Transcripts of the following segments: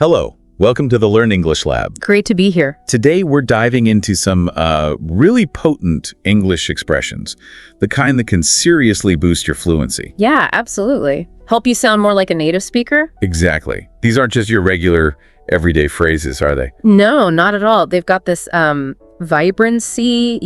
Hello, welcome to the Learn English Lab. Great to be here. Today we're diving into some really potent English expressions, the kind that can seriously boost your fluency. Yeah, absolutely. Help you sound more like a native speaker? Exactly. These aren't just your regular everyday phrases, are they? No, not at all. They've got this vibrancy,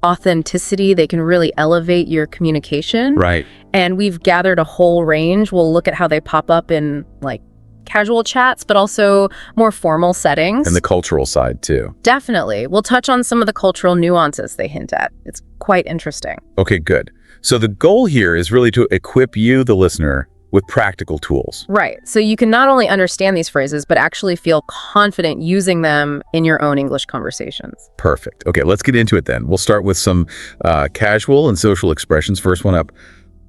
authenticity. They can really elevate your communication. Right. And we've gathered a whole range. We'll look at how they pop up in like casual chats, but also more formal settings. And the cultural side too. Definitely. We'll touch on some of the cultural nuances they hint at. It's quite interesting. Okay, good. So the goal here is really to equip you, the listener, with practical tools. Right. So you can not only understand these phrases, but actually feel confident using them in your own English conversations. Perfect. Okay, let's get into it then. We'll start with some casual and social expressions. First one up,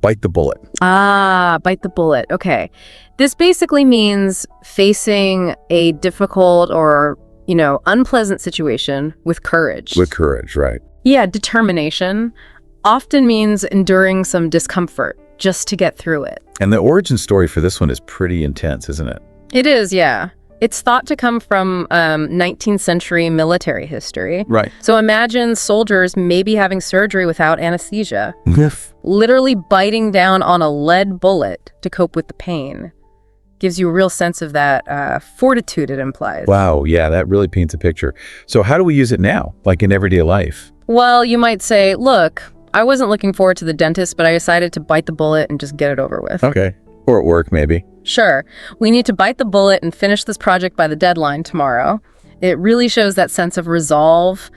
bite the bullet. Bite the bullet. Okay. This basically means facing a difficult or, unpleasant situation with courage. With courage, right. Yeah, determination often means enduring some discomfort just to get through it. And the origin story for this one is pretty intense, isn't it? It is, yeah. It's thought to come from 19th century military history. Right. So imagine soldiers maybe having surgery without anesthesia, literally biting down on a lead bullet to cope with the pain. Gives you a real sense of that fortitude it implies. Wow, yeah, that really paints a picture. So how do we use it now, like in everyday life? Well, you might say, look, I wasn't looking forward to the dentist, but I decided to bite the bullet and just get it over with. Okay. Or at work, maybe. Sure. We need to bite the bullet and finish this project by the deadline tomorrow. It really shows that sense of resolve,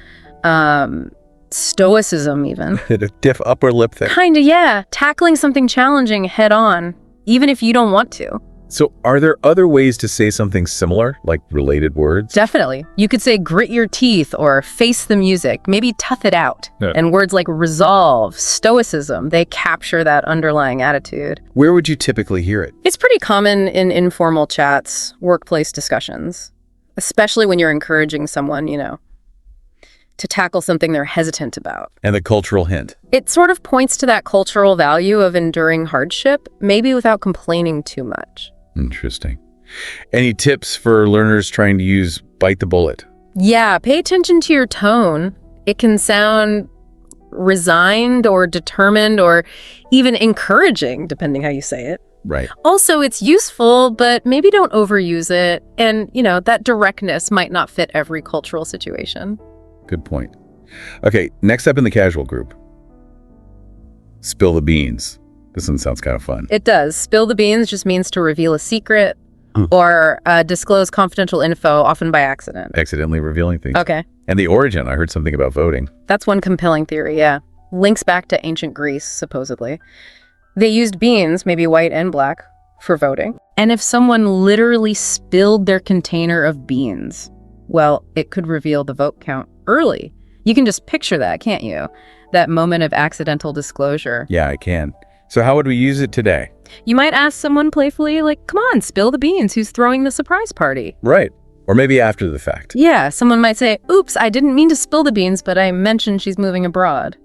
stoicism even. The stiff upper lip thing. Kinda, yeah. Tackling something challenging head on, even if you don't want to. So are there other ways to say something similar, like related words? Definitely. You could say grit your teeth or face the music, maybe tough it out. Yeah. And words like resolve, stoicism, they capture that underlying attitude. Where would you typically hear it? It's pretty common in informal chats, workplace discussions, especially when you're encouraging someone, to tackle something they're hesitant about. And the cultural hint. It sort of points to that cultural value of enduring hardship, maybe without complaining too much. Interesting. Any tips for learners trying to use bite the bullet? Yeah, pay attention to your tone. It can sound resigned or determined or even encouraging, depending how you say it. Right. Also, it's useful, but maybe don't overuse it. And, that directness might not fit every cultural situation. Good point. Okay, next up in the casual group. Spill the beans. This one sounds kind of fun. It does. Spill the beans just means to reveal a secret or disclose confidential info, often by accident. Accidentally revealing things. Okay. And the origin, I heard something about voting. That's one compelling theory, yeah. Links back to ancient Greece, supposedly. They used beans, maybe white and black, for voting. And if someone literally spilled their container of beans, well, it could reveal the vote count early. You can just picture that, can't you? That moment of accidental disclosure. Yeah, I can. So how would we use it today? You might ask someone playfully, like, come on, spill the beans. Who's throwing the surprise party? Right. Or maybe after the fact. Yeah, someone might say, oops, I didn't mean to spill the beans, but I mentioned she's moving abroad.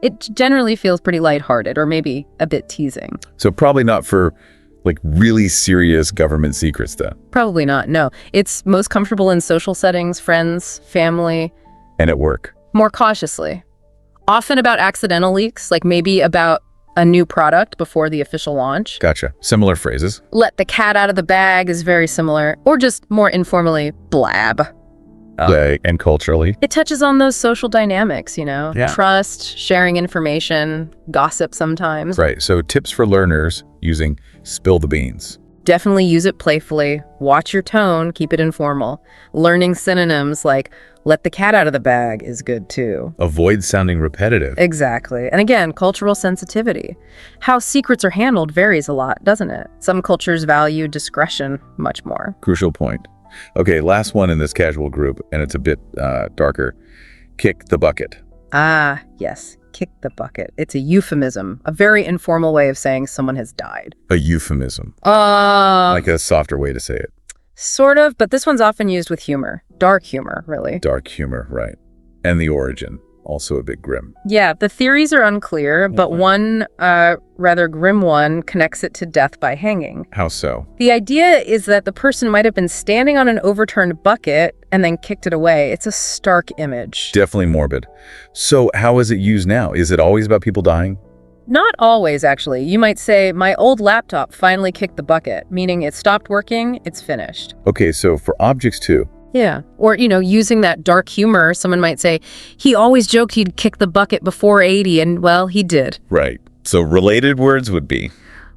It generally feels pretty lighthearted or maybe a bit teasing. So probably not for really serious government secrets then. Probably not, no. It's most comfortable in social settings, friends, family. And at work. More cautiously. Often about accidental leaks, like maybe about a new product before the official launch. Gotcha. Similar phrases. Let the cat out of the bag is very similar. Or just more informally, blab. And culturally. It touches on those social dynamics, Yeah. Trust, sharing information, gossip sometimes. Right. So tips for learners using spill the beans. Definitely use it playfully. Watch your tone, keep it informal. Learning synonyms like let the cat out of the bag is good too. Avoid sounding repetitive. Exactly. And again, cultural sensitivity. How secrets are handled varies a lot, doesn't it? Some cultures value discretion much more. Crucial point. Okay, last one in this casual group, and it's a bit darker. Kick the bucket. Ah, yes. Kick the bucket. It's a euphemism, a very informal way of saying someone has died. A euphemism. Like a softer way to say it. Sort of, but this one's often used with humor. Dark humor, really. Dark humor, right. And the origin. Also a bit grim. Yeah, the theories are unclear, but one rather grim one connects it to death by hanging. How so? The idea is that the person might have been standing on an overturned bucket and then kicked it away. It's a stark image. Definitely morbid. So how is it used now? Is it always about people dying? Not always, actually. You might say, my old laptop finally kicked the bucket, meaning it stopped working, it's finished. Okay, so for objects too. Yeah. Or, using that dark humor, someone might say, he always joked he'd kick the bucket before 80, and, well, he did. Right. So related words would be?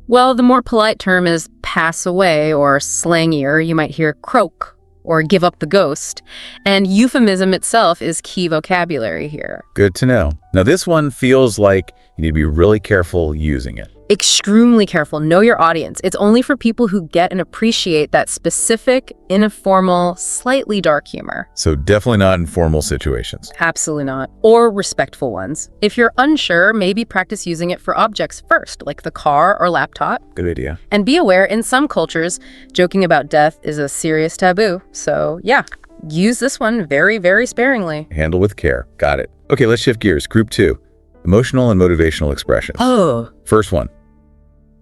Well, the more polite term is pass away, or slangier, you might hear croak, or give up the ghost. And euphemism itself is key vocabulary here. Good to know. Now this one feels like you need to be really careful using it. Extremely careful. Know your audience. It's only for people who get and appreciate that specific, informal, slightly dark humor. So definitely not in formal situations. Absolutely not. Or respectful ones. If you're unsure, maybe practice using it for objects first, like the car or laptop. Good idea. And be aware, in some cultures, joking about death is a serious taboo. So yeah, use this one very, very sparingly. Handle with care. Got it. Okay, let's shift gears. Group 2. Emotional and motivational expressions. Oh. First one.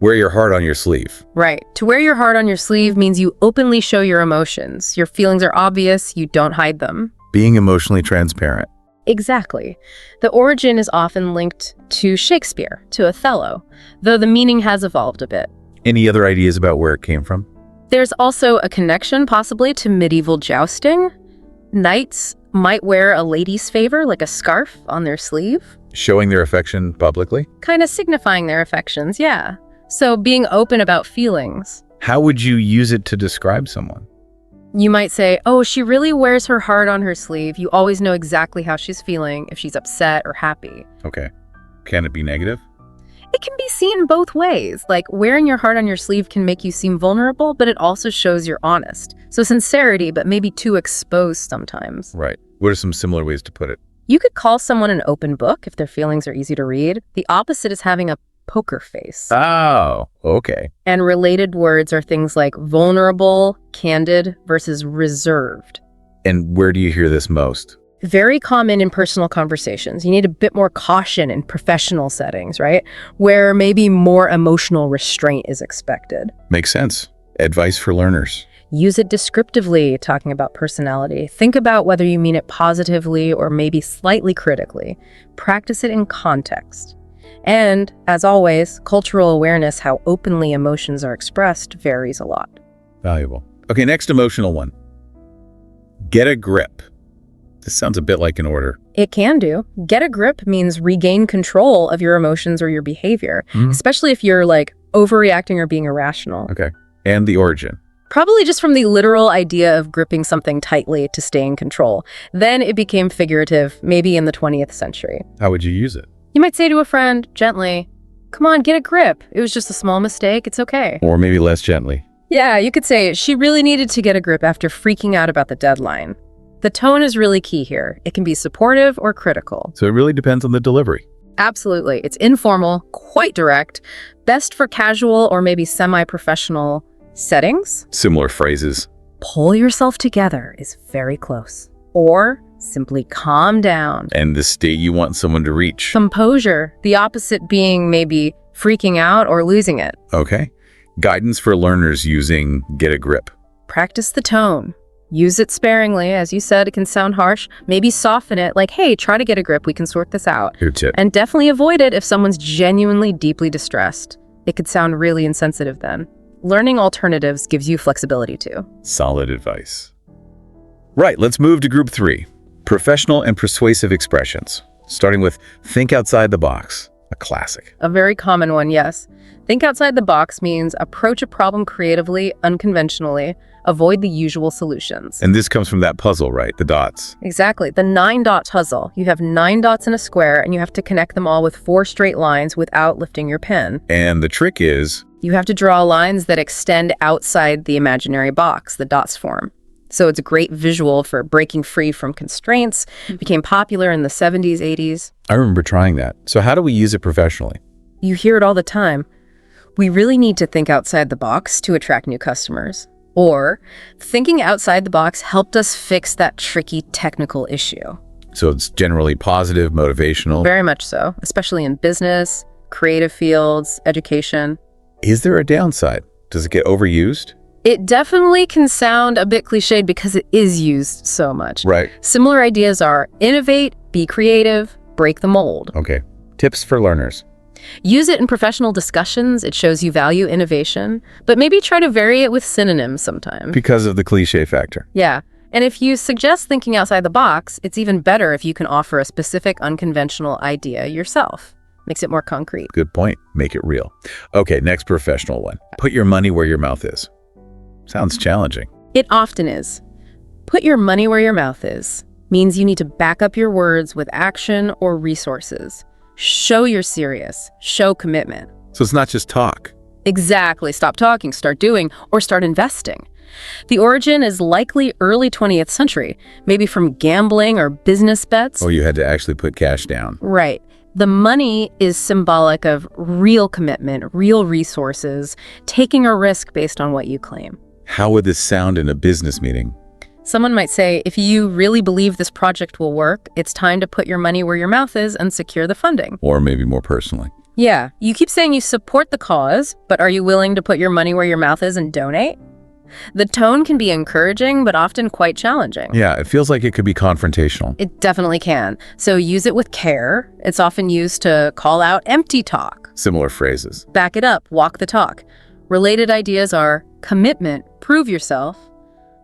Wear your heart on your sleeve. Right. To wear your heart on your sleeve means you openly show your emotions. Your feelings are obvious, you don't hide them. Being emotionally transparent. Exactly. The origin is often linked to Shakespeare, to Othello, though the meaning has evolved a bit. Any other ideas about where it came from? There's also a connection, possibly, to medieval jousting. Knights might wear a lady's favor, like a scarf, on their sleeve. Showing their affection publicly? Kind of signifying their affections, yeah. So being open about feelings. How would you use it to describe someone? You might say, oh, she really wears her heart on her sleeve. You always know exactly how she's feeling, if she's upset or happy. Okay. Can it be negative? It can be seen both ways. Like, wearing your heart on your sleeve can make you seem vulnerable, but it also shows you're honest. So sincerity, but maybe too exposed sometimes. Right. What are some similar ways to put it? You could call someone an open book if their feelings are easy to read. The opposite is having a poker face. Oh, okay. And related words are things like vulnerable, candid versus reserved. And where do you hear this most? Very common in personal conversations. You need a bit more caution in professional settings, right? Where maybe more emotional restraint is expected. Makes sense. Advice for learners. Use it descriptively, talking about personality. Think about whether you mean it positively or maybe slightly critically. Practice it in context. And, as always, cultural awareness, how openly emotions are expressed, varies a lot. Valuable. Okay, next emotional one. Get a grip. This sounds a bit like an order. It can do. Get a grip means regain control of your emotions or your behavior, especially if you're overreacting or being irrational. Okay. And the origin. Probably just from the literal idea of gripping something tightly to stay in control. Then it became figurative, maybe in the 20th century. How would you use it? You might say to a friend, gently, come on, get a grip. It was just a small mistake. It's okay. Or maybe less gently. Yeah, you could say, she really needed to get a grip after freaking out about the deadline. The tone is really key here. It can be supportive or critical. So it really depends on the delivery. Absolutely. It's informal, quite direct, best for casual or maybe semi-professional settings. Similar phrases. Pull yourself together is very close. Or simply calm down. And the state you want someone to reach. Composure, the opposite being maybe freaking out or losing it. Okay. Guidance for learners using get a grip. Practice the tone. Use it sparingly. As you said, it can sound harsh. Maybe soften it like, hey, try to get a grip. We can sort this out. Good tip. And definitely avoid it if someone's genuinely deeply distressed. It could sound really insensitive then. Learning alternatives gives you flexibility too. Solid advice. Right, let's move to group 3. Professional and persuasive expressions. Starting with think outside the box. A classic. A very common one, yes. Think outside the box means approach a problem creatively, unconventionally, avoid the usual solutions. And this comes from that puzzle, right? The dots. Exactly. The 9-dot puzzle. You have 9 dots in a square, and you have to connect them all with 4 straight lines without lifting your pen. And the trick is? You have to draw lines that extend outside the imaginary box the dots form. So it's a great visual for breaking free from constraints. It became popular in the 70s, 80s. I remember trying that. So how do we use it professionally? You hear it all the time. We really need to think outside the box to attract new customers. Or, thinking outside the box helped us fix that tricky technical issue. So it's generally positive, motivational. Very much so, especially in business, creative fields, education. Is there a downside? Does it get overused? It definitely can sound a bit cliched because it is used so much. Right. Similar ideas are innovate, be creative, break the mold. Okay. Tips for learners. Use it in professional discussions. It shows you value innovation, but maybe try to vary it with synonyms sometimes. Because of the cliche factor. Yeah. And if you suggest thinking outside the box, it's even better if you can offer a specific unconventional idea yourself. Makes it more concrete. Good point. Make it real. Okay, next professional one. Put your money where your mouth is. Sounds challenging. It often is. Put your money where your mouth is means you need to back up your words with action or resources. Show you're serious. Show commitment. So it's not just talk. Exactly. Stop talking, start doing, or start investing. The origin is likely early 20th century, maybe from gambling or business bets. Oh, you had to actually put cash down. Right. The money is symbolic of real commitment, real resources, taking a risk based on what you claim. How would this sound in a business meeting? Someone might say, if you really believe this project will work, it's time to put your money where your mouth is and secure the funding. Or maybe more personally. Yeah, you keep saying you support the cause, but are you willing to put your money where your mouth is and donate? The tone can be encouraging, but often quite challenging. Yeah, it feels like it could be confrontational. It definitely can. So use it with care. It's often used to call out empty talk. Similar phrases. Back it up, walk the talk. Related ideas are commitment, prove yourself,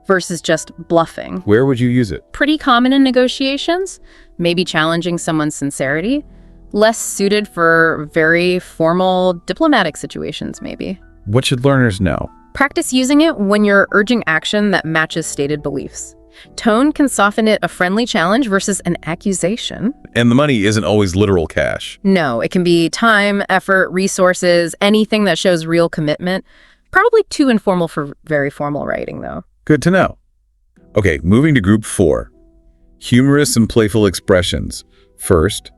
versus just bluffing. Where would you use it? Pretty common in negotiations, maybe challenging someone's sincerity. Less suited for very formal diplomatic situations, maybe. What should learners know? Practice using it when you're urging action that matches stated beliefs. Tone can soften it a friendly challenge versus an accusation. And the money isn't always literal cash. No, it can be time, effort, resources, anything that shows real commitment. Probably too informal for very formal writing, though. Good to know. Okay, moving to group 4. Humorous and playful expressions. First,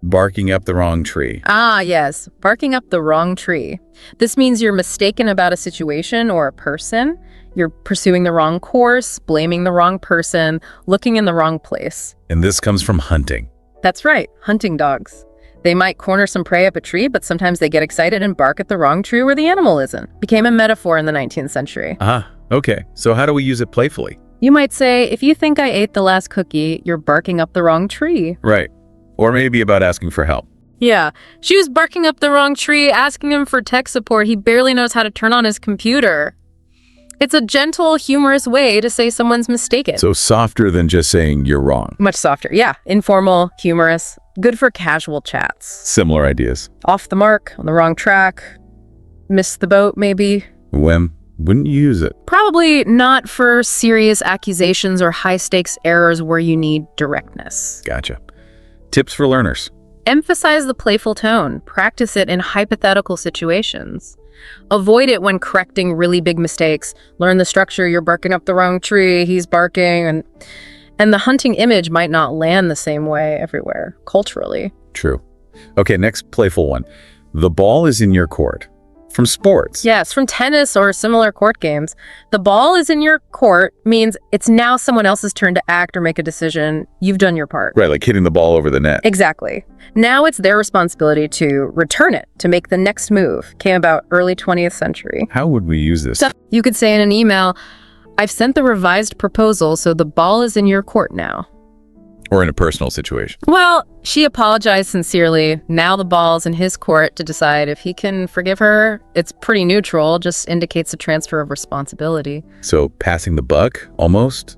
barking up the wrong tree. Ah, yes, barking up the wrong tree. This means you're mistaken about a situation or a person. You're pursuing the wrong course, blaming the wrong person, looking in the wrong place. And this comes from hunting. That's right, hunting dogs. They might corner some prey up a tree, but sometimes they get excited and bark at the wrong tree where the animal isn't. Became a metaphor in the 19th century. Ah, okay. So how do we use it playfully? You might say, if you think I ate the last cookie, you're barking up the wrong tree. Right. Or maybe about asking for help. Yeah, she was barking up the wrong tree, asking him for tech support. He barely knows how to turn on his computer. It's a gentle, humorous way to say someone's mistaken. So softer than just saying you're wrong. Much softer. Yeah, informal, humorous, good for casual chats. Similar ideas. Off the mark, on the wrong track, missed the boat maybe. When wouldn't you use it? Probably not for serious accusations or high-stakes errors where you need directness. Gotcha. Tips for learners. Emphasize the playful tone. Practice it in hypothetical situations. Avoid it when correcting really big mistakes. Learn the structure. You're barking up the wrong tree. He's barking. And the hunting image might not land the same way everywhere, culturally. True. Okay, next playful one. The ball is in your court. From sports. Yes, from tennis or similar court games. The ball is in your court means it's now someone else's turn to act or make a decision. You've done your part. Right, like hitting the ball over the net. Exactly. Now it's their responsibility to return it, to make the next move. Came about early 20th century. How would we use this? So you could say in an email, I've sent the revised proposal, so the ball is in your court now. Or in a personal situation. Well, she apologized sincerely. Now the ball's in his court to decide if he can forgive her. It's pretty neutral, just indicates a transfer of responsibility. So passing the buck, almost,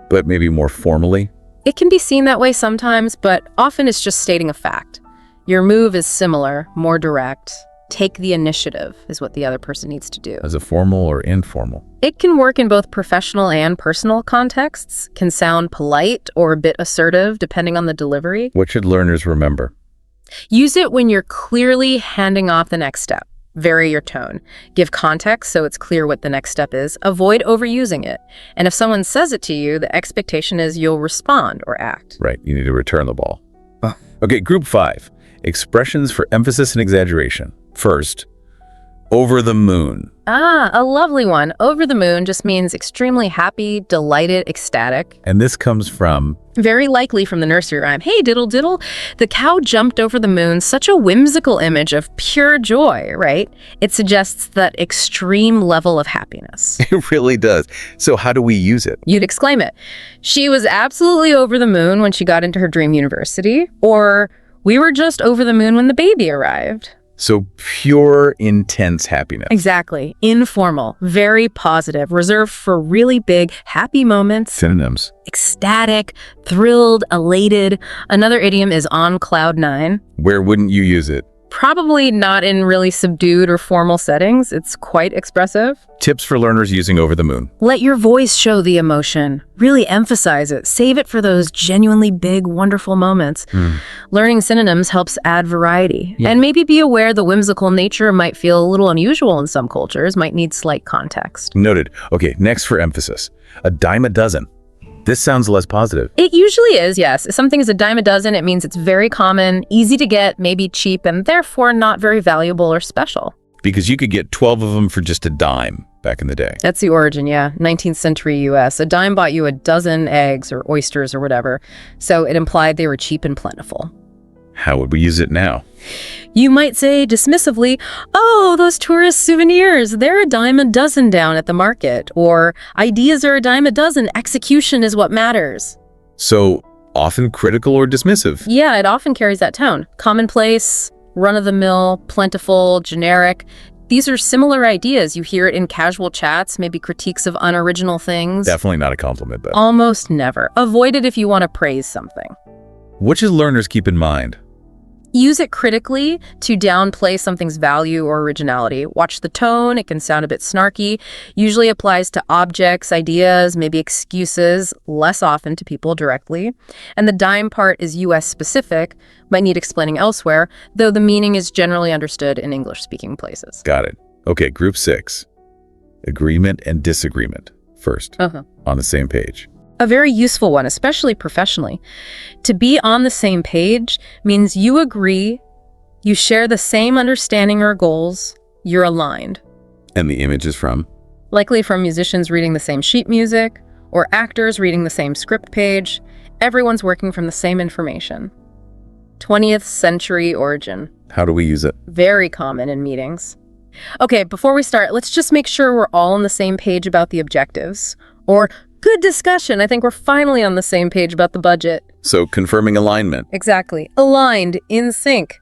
but maybe more formally. It can be seen that way sometimes, but often it's just stating a fact. Your move is similar, more direct. Take the initiative is what the other person needs to do. As a formal or informal. It can work in both professional and personal contexts, can sound polite or a bit assertive depending on the delivery. What should learners remember? Use it when you're clearly handing off the next step. Vary your tone. Give context so it's clear what the next step is. Avoid overusing it. And if someone says it to you, the expectation is you'll respond or act. Right, you need to return the ball. Okay, group 5. Expressions for emphasis and exaggeration. First, Over the moon. Ah, a lovely one. Over the moon just means extremely happy, delighted, ecstatic. And this comes from... Very likely from the nursery rhyme. Hey, diddle diddle, the cow jumped over the moon. Such a whimsical image of pure joy, right? It suggests that extreme level of happiness. It really does. So how do we use it? You'd exclaim it. She was absolutely over the moon when she got into her dream university. Or, we were just over the moon when the baby arrived. So pure, intense happiness. Exactly. Informal, very positive, reserved for really big, happy moments. Synonyms. Ecstatic, thrilled, elated. Another idiom is on cloud nine. Where wouldn't you use it? Probably not in really subdued or formal settings. It's quite expressive. Tips for learners using over the moon. Let your voice show the emotion. Really emphasize it. Save it for those genuinely big, wonderful moments. Learning synonyms helps add variety. Yeah. And maybe be aware the whimsical nature might feel a little unusual in some cultures, might need slight context. Noted. Okay, next for emphasis. A dime a dozen. This sounds less positive. It usually is, yes. If something is a dime a dozen, it means it's very common, easy to get, maybe cheap, and therefore not very valuable or special. Because you could get 12 of them for just a dime back in the day. That's the origin, yeah. 19th century US. A dime bought you a dozen eggs or oysters or whatever, so it implied they were cheap and plentiful. How would we use it now? You might say dismissively, oh, those tourist souvenirs, they're a dime a dozen down at the market. Or, ideas are a dime a dozen, execution is what matters. So, often critical or dismissive. Yeah, it often carries that tone. Commonplace, run-of-the-mill, plentiful, generic. These are similar ideas. You hear it in casual chats, maybe critiques of unoriginal things. Definitely not a compliment, though. Almost never. Avoid it if you want to praise something. What should learners keep in mind? Use it critically to downplay something's value or originality. Watch the tone, it can sound a bit snarky. Usually applies to objects, ideas, maybe excuses, less often to people directly. And the dime part is US specific, might need explaining elsewhere, though the meaning is generally understood in English-speaking places. Got it. Okay, group 6. Agreement and disagreement. First, on the same page. A very useful one, especially professionally. To be on the same page means you agree, you share the same understanding or goals, you're aligned. And the image is from? Likely from musicians reading the same sheet music, or actors reading the same script page. Everyone's working from the same information. 20th century origin. How do we use it? Very common in meetings. Okay, before we start, let's just make sure we're all on the same page about the objectives. Or, good discussion. I think we're finally on the same page about the budget. So, confirming alignment. Exactly. Aligned, in sync.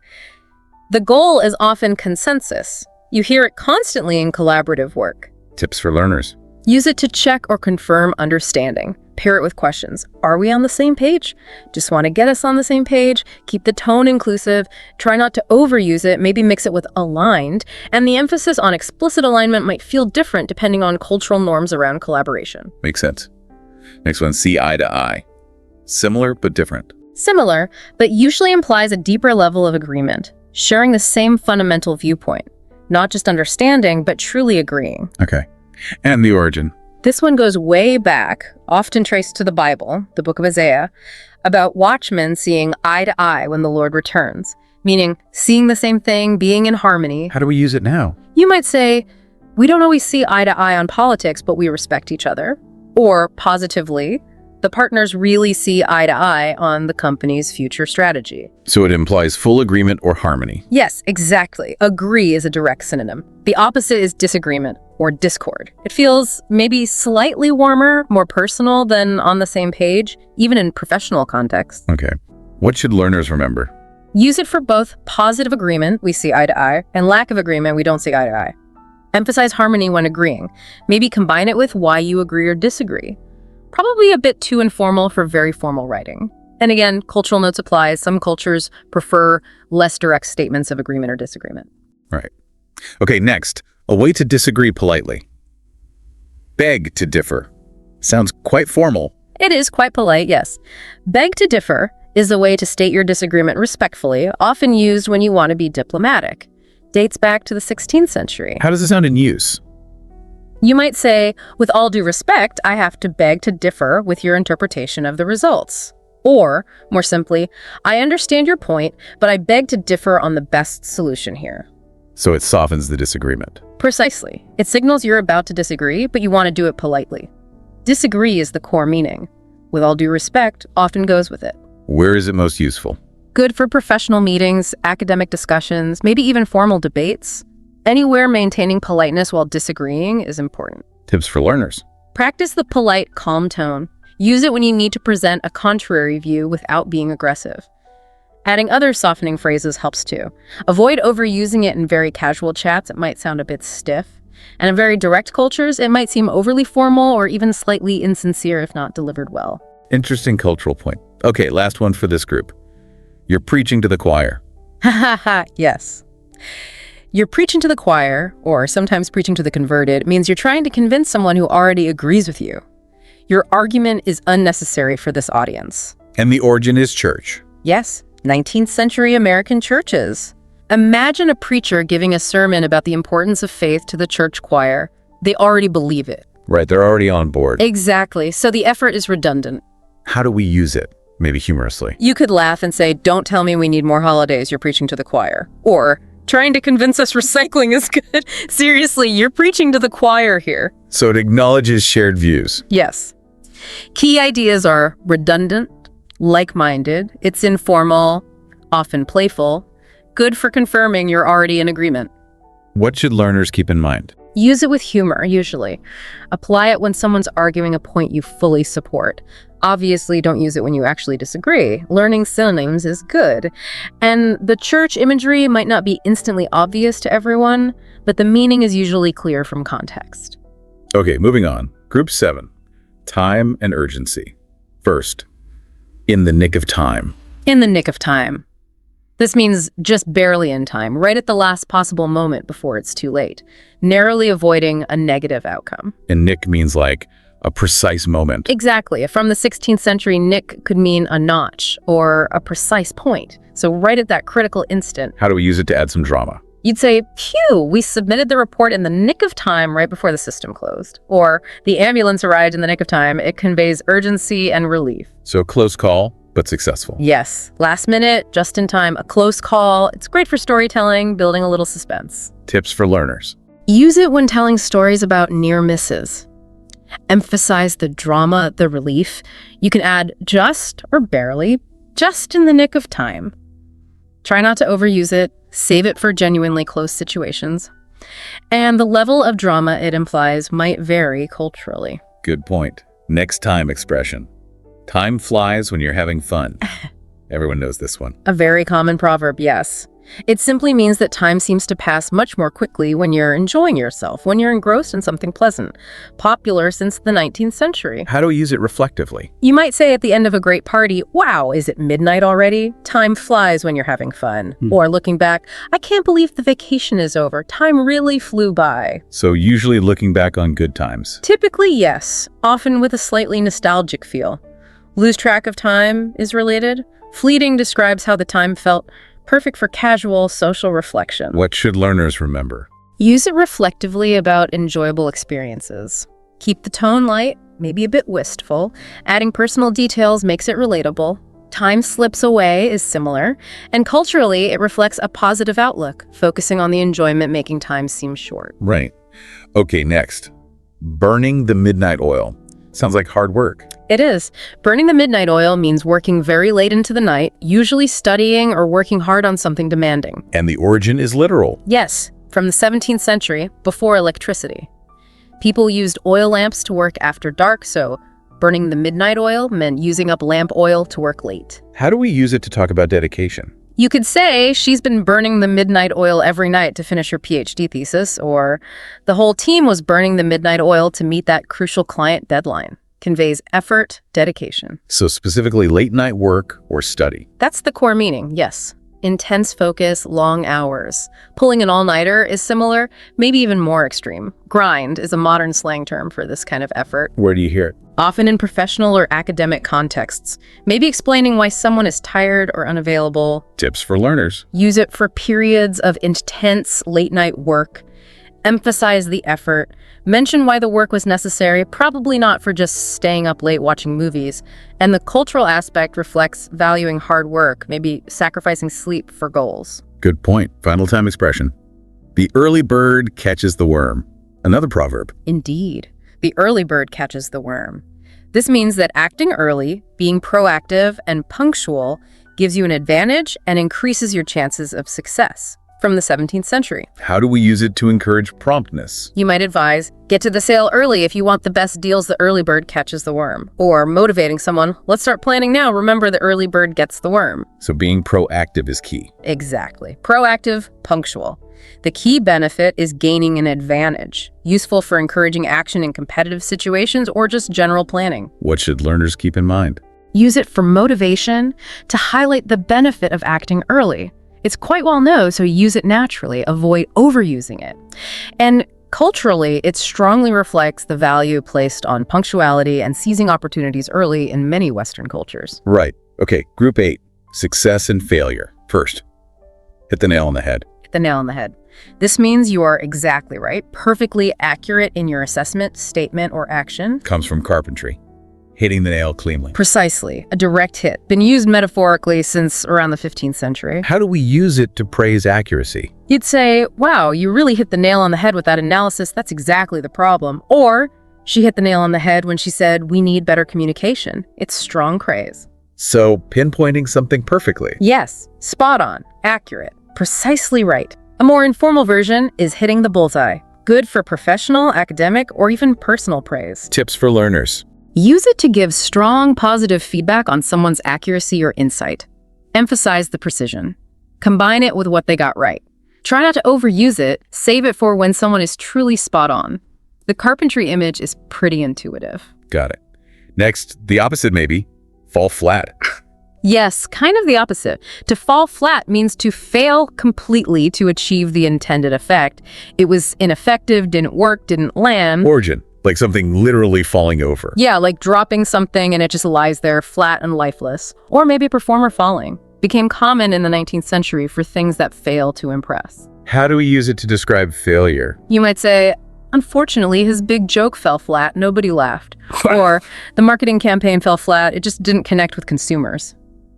The goal is often consensus. You hear it constantly in collaborative work. Tips for learners. Use it to check or confirm understanding. Pair it with questions. Are we on the same page? Just want to get us on the same page. Keep the tone inclusive. Try not to overuse it. Maybe mix it with aligned. And the emphasis on explicit alignment might feel different depending on cultural norms around collaboration. Makes sense. Next one, see eye to eye. Similar, but different. Similar, but usually implies a deeper level of agreement. Sharing the same fundamental viewpoint. Not just understanding, but truly agreeing. Okay. And the origin. This one goes way back, often traced to the Bible, the book of Isaiah, about watchmen seeing eye to eye when the Lord returns, meaning seeing the same thing, being in harmony. How do we use it now? You might say, we don't always see eye to eye on politics, but we respect each other. Or, positively, the partners really see eye to eye on the company's future strategy. So it implies full agreement or harmony. Yes, exactly. Agree is a direct synonym. The opposite is disagreement or discord. It feels maybe slightly warmer, more personal than on the same page, even in professional contexts. Okay. What should learners remember? Use it for both positive agreement, we see eye to eye, and lack of agreement, we don't see eye to eye. Emphasize harmony when agreeing. Maybe combine it with why you agree or disagree. Probably a bit too informal for very formal writing. And again, cultural notes apply. Some cultures prefer less direct statements of agreement or disagreement. Right. Okay, next, a way to disagree politely. Beg to differ. Sounds quite formal. It is quite polite, yes. Beg to differ is a way to state your disagreement respectfully, often used when you want to be diplomatic. Dates back to the 16th century. How does it sound in use? You might say, with all due respect, I have to beg to differ with your interpretation of the results. Or, more simply, I understand your point, but I beg to differ on the best solution here. So it softens the disagreement. Precisely. It signals you're about to disagree, but you want to do it politely. Disagree is the core meaning. With all due respect, often goes with it. Where is it most useful? Good for professional meetings, academic discussions, maybe even formal debates. Anywhere maintaining politeness while disagreeing is important. Tips for learners. Practice the polite, calm tone. Use it when you need to present a contrary view without being aggressive. Adding other softening phrases helps too. Avoid overusing it in very casual chats. It might sound a bit stiff. And in very direct cultures, it might seem overly formal or even slightly insincere if not delivered well. Interesting cultural point. Okay, last one for this group. You're preaching to the choir. Ha ha ha, yes. You're preaching to the choir, or sometimes preaching to the converted, means you're trying to convince someone who already agrees with you. Your argument is unnecessary for this audience. And the origin is church. Yes, 19th century American churches. Imagine a preacher giving a sermon about the importance of faith to the church choir. They already believe it. Right, they're already on board. Exactly, so the effort is redundant. How do we use it? Maybe humorously. You could laugh and say, "Don't tell me we need more holidays, you're preaching to the choir." Or, "Trying to convince us recycling is good." Seriously, you're preaching to the choir here. So it acknowledges shared views. Yes. Key ideas are redundant, like-minded, it's informal, often playful, good for confirming you're already in agreement. What should learners keep in mind? Use it with humor, usually. Apply it when someone's arguing a point you fully support. Obviously, don't use it when you actually disagree. Learning synonyms is good. And the church imagery might not be instantly obvious to everyone, but the meaning is usually clear from context. Okay, moving on. Group 7. Time and urgency. First, in the nick of time. In the nick of time. This means just barely in time, right at the last possible moment before it's too late, narrowly avoiding a negative outcome. And nick means like a precise moment. Exactly. From the 16th century, nick could mean a notch or a precise point. So right at that critical instant. How do we use it to add some drama? You'd say, "Phew, we submitted the report in the nick of time right before the system closed." Or, "The ambulance arrived in the nick of time." It conveys urgency and relief. So close call, but successful. Yes. Last minute, just in time, a close call. It's great for storytelling, building a little suspense. Tips for learners. Use it when telling stories about near misses. Emphasize the drama, the relief. You can add just or barely, just in the nick of time. Try not to overuse it. Save it for genuinely close situations. And the level of drama it implies might vary culturally. Good point. Next time expression. Time flies when you're having fun. Everyone knows this one. A very common proverb, yes. It simply means that time seems to pass much more quickly when you're enjoying yourself, when you're engrossed in something pleasant. Popular since the 19th century. How do we use it reflectively? You might say at the end of a great party, "Wow, is it midnight already? Time flies when you're having fun." Or looking back, "I can't believe the vacation is over. Time really flew by." So usually looking back on good times. Typically, yes, often with a slightly nostalgic feel. Lose track of time is related. Fleeting describes how the time felt. Perfect for casual social reflection. What should learners remember? Use it reflectively about enjoyable experiences. Keep the tone light, maybe a bit wistful. Adding personal details makes it relatable. Time slips away is similar. And culturally, it reflects a positive outlook, focusing on the enjoyment making time seem short. Right. Okay, next. Burning the midnight oil. Sounds like hard work. It is. Burning the midnight oil means working very late into the night, usually studying or working hard on something demanding. And the origin is literal. Yes, from the 17th century, before electricity. People used oil lamps to work after dark, so burning the midnight oil meant using up lamp oil to work late. How do we use it to talk about dedication? You could say she's been burning the midnight oil every night to finish her PhD thesis, or the whole team was burning the midnight oil to meet that crucial client deadline. Conveys effort, dedication. So specifically late night work or study. That's the core meaning, yes. Intense focus, long hours. Pulling an all-nighter is similar, maybe even more extreme. Grind is a modern slang term for this kind of effort. Where do you hear it? Often in professional or academic contexts. Maybe explaining why someone is tired or unavailable. Tips for learners. Use it for periods of intense late-night work. Emphasize the effort. Mention why the work was necessary, probably not for just staying up late watching movies. And the cultural aspect reflects valuing hard work, maybe sacrificing sleep for goals. Good point. Final time expression. The early bird catches the worm. Another proverb. Indeed, the early bird catches the worm. This means that acting early, being proactive and punctual gives you an advantage and increases your chances of success. From the 17th century. How do we use it to encourage promptness? You might advise, get to the sale early if you want the best deals. The early bird catches the worm. Or motivating someone, let's start planning now. Remember, the early bird gets the worm. So being proactive is key. Exactly. Proactive, punctual. The key benefit is gaining an advantage, useful for encouraging action in competitive situations or just general planning. What should learners keep in mind? Use it for motivation to highlight the benefit of acting early. It's quite well known, so use it naturally. Avoid overusing it. And culturally, it strongly reflects the value placed on punctuality and seizing opportunities early in many Western cultures. Right. Okay, Group 8, success and failure. First, hit the nail on the head. Hit the nail on the head. This means you are exactly right, perfectly accurate in your assessment, statement, or action. Comes from carpentry. Hitting the nail cleanly. Precisely, a direct hit. Been used metaphorically since around the 15th century. How do we use it to praise accuracy? You'd say, wow, you really hit the nail on the head with that analysis. That's exactly the problem. Or, she hit the nail on the head when she said, we need better communication. It's strong praise. So, pinpointing something perfectly. Yes, spot on, accurate, precisely right. A more informal version is hitting the bullseye. Good for professional, academic, or even personal praise. Tips for learners. Use it to give strong, positive feedback on someone's accuracy or insight. Emphasize the precision. Combine it with what they got right. Try not to overuse it. Save it for when someone is truly spot on. The carpentry image is pretty intuitive. Got it. Next, the opposite maybe, fall flat. Yes, kind of the opposite. To fall flat means to fail completely to achieve the intended effect. It was ineffective, didn't work, didn't land. Origin, like something literally falling over. Yeah, like dropping something and it just lies there flat and lifeless. Or maybe a performer falling. Became common in the 19th century for things that fail to impress. How do we use it to describe failure? You might say, unfortunately, his big joke fell flat, nobody laughed. Or, the marketing campaign fell flat, it just didn't connect with consumers.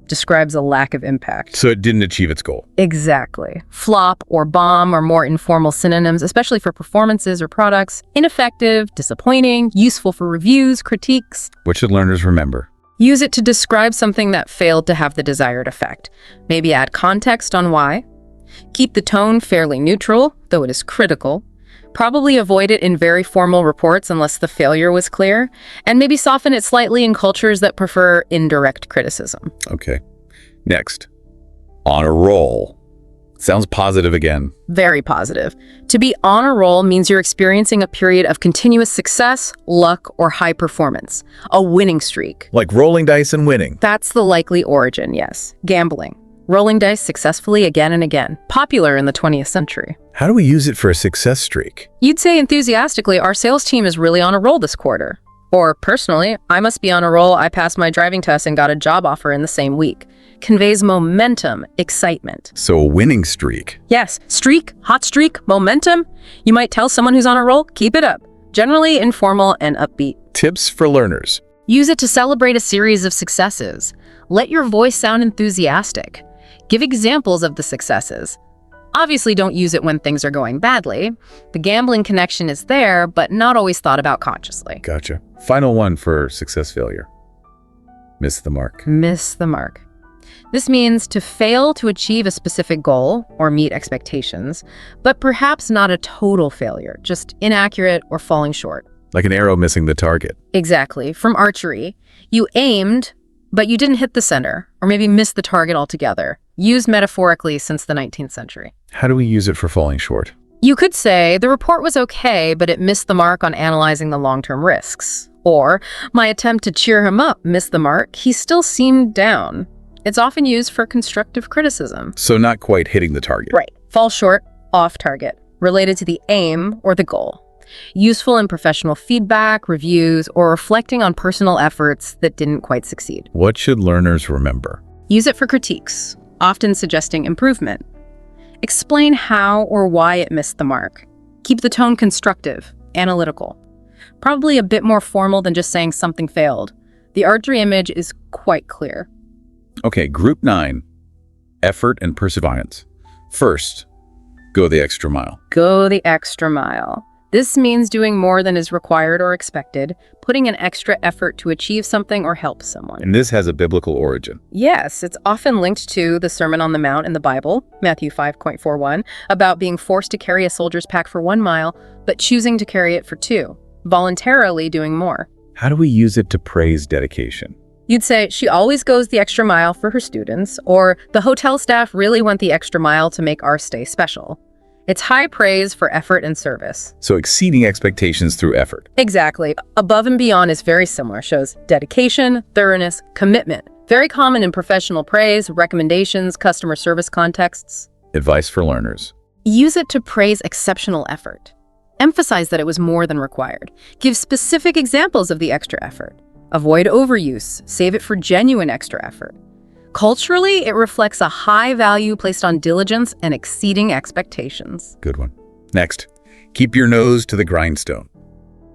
Describes a lack of impact. So it didn't achieve its goal. Exactly. Flop or bomb are more informal synonyms, especially for performances or products. Ineffective, disappointing, useful for reviews, critiques. What should learners remember? Use it to describe something that failed to have the desired effect. Maybe add context on why. Keep the tone fairly neutral, though it is critical. Probably avoid it in very formal reports unless the failure was clear. And maybe soften it slightly in cultures that prefer indirect criticism. Okay. Next, on a roll. Sounds positive again. Very positive. To be on a roll means you're experiencing a period of continuous success, luck, or high performance. A winning streak. Like rolling dice and winning. That's the likely origin, yes. Gambling. Rolling dice successfully again and again. Popular in the 20th century. How do we use it for a success streak? You'd say enthusiastically, our sales team is really on a roll this quarter. Or personally, I must be on a roll. I passed my driving test and got a job offer in the same week. Conveys momentum, excitement. So a winning streak. Yes, streak, hot streak, momentum. You might tell someone who's on a roll, keep it up. Generally informal and upbeat. Tips for learners. Use it to celebrate a series of successes. Let your voice sound enthusiastic. Give examples of the successes. Obviously, don't use it when things are going badly. The gambling connection is there, but not always thought about consciously. Gotcha. Final one for success failure. Miss the mark. Miss the mark. This means to fail to achieve a specific goal or meet expectations, but perhaps not a total failure, just inaccurate or falling short. Like an arrow missing the target. Exactly. From archery, you aimed, but you didn't hit the center, or maybe missed the target altogether. Used metaphorically since the 19th century. How do we use it for falling short? You could say, the report was okay, but it missed the mark on analyzing the long-term risks. Or, my attempt to cheer him up missed the mark, he still seemed down. It's often used for constructive criticism. So not quite hitting the target. Right. Fall short, off target. Related to the aim or the goal. Useful in professional feedback, reviews, or reflecting on personal efforts that didn't quite succeed. What should learners remember? Use it for critiques, often suggesting improvement. Explain how or why it missed the mark. Keep the tone constructive, analytical. Probably a bit more formal than just saying something failed. The archery image is quite clear. Okay, Group 9, effort and perseverance. First, Go the extra mile. Go the extra mile. This means doing more than is required or expected, putting an extra effort to achieve something or help someone. And this has a biblical origin. Yes, it's often linked to the Sermon on the Mount in the Bible, Matthew 5:41, about being forced to carry a soldier's pack for 1 mile, but choosing to carry it for 2, voluntarily doing more. How do we use it to praise dedication? You'd say, she always goes the extra mile for her students, or the hotel staff really went the extra mile to make our stay special. It's high praise for effort and service. So exceeding expectations through effort. Exactly. Above and beyond is very similar, shows dedication, thoroughness, commitment. Very common in professional praise, recommendations, customer service contexts. Advice for learners. Use it to praise exceptional effort. Emphasize that it was more than required. Give specific examples of the extra effort. Avoid overuse. Save it for genuine extra effort. Culturally, it reflects a high value placed on diligence and exceeding expectations. Good one. Next, keep your nose to the grindstone.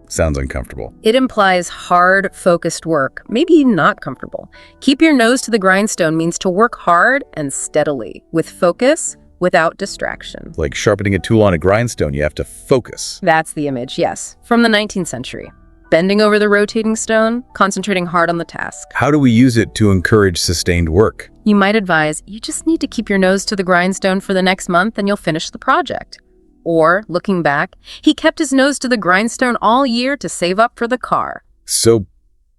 Sounds uncomfortable. It implies hard, focused work, maybe not comfortable. Keep your nose to the grindstone means to work hard and steadily, with focus, without distraction. Like sharpening a tool on a grindstone, you have to focus. That's the image, yes, from the 19th century. Bending over the rotating stone, concentrating hard on the task. How do we use it to encourage sustained work? You might advise, you just need to keep your nose to the grindstone for the next month and you'll finish the project. Or, looking back, he kept his nose to the grindstone all year to save up for the car. So,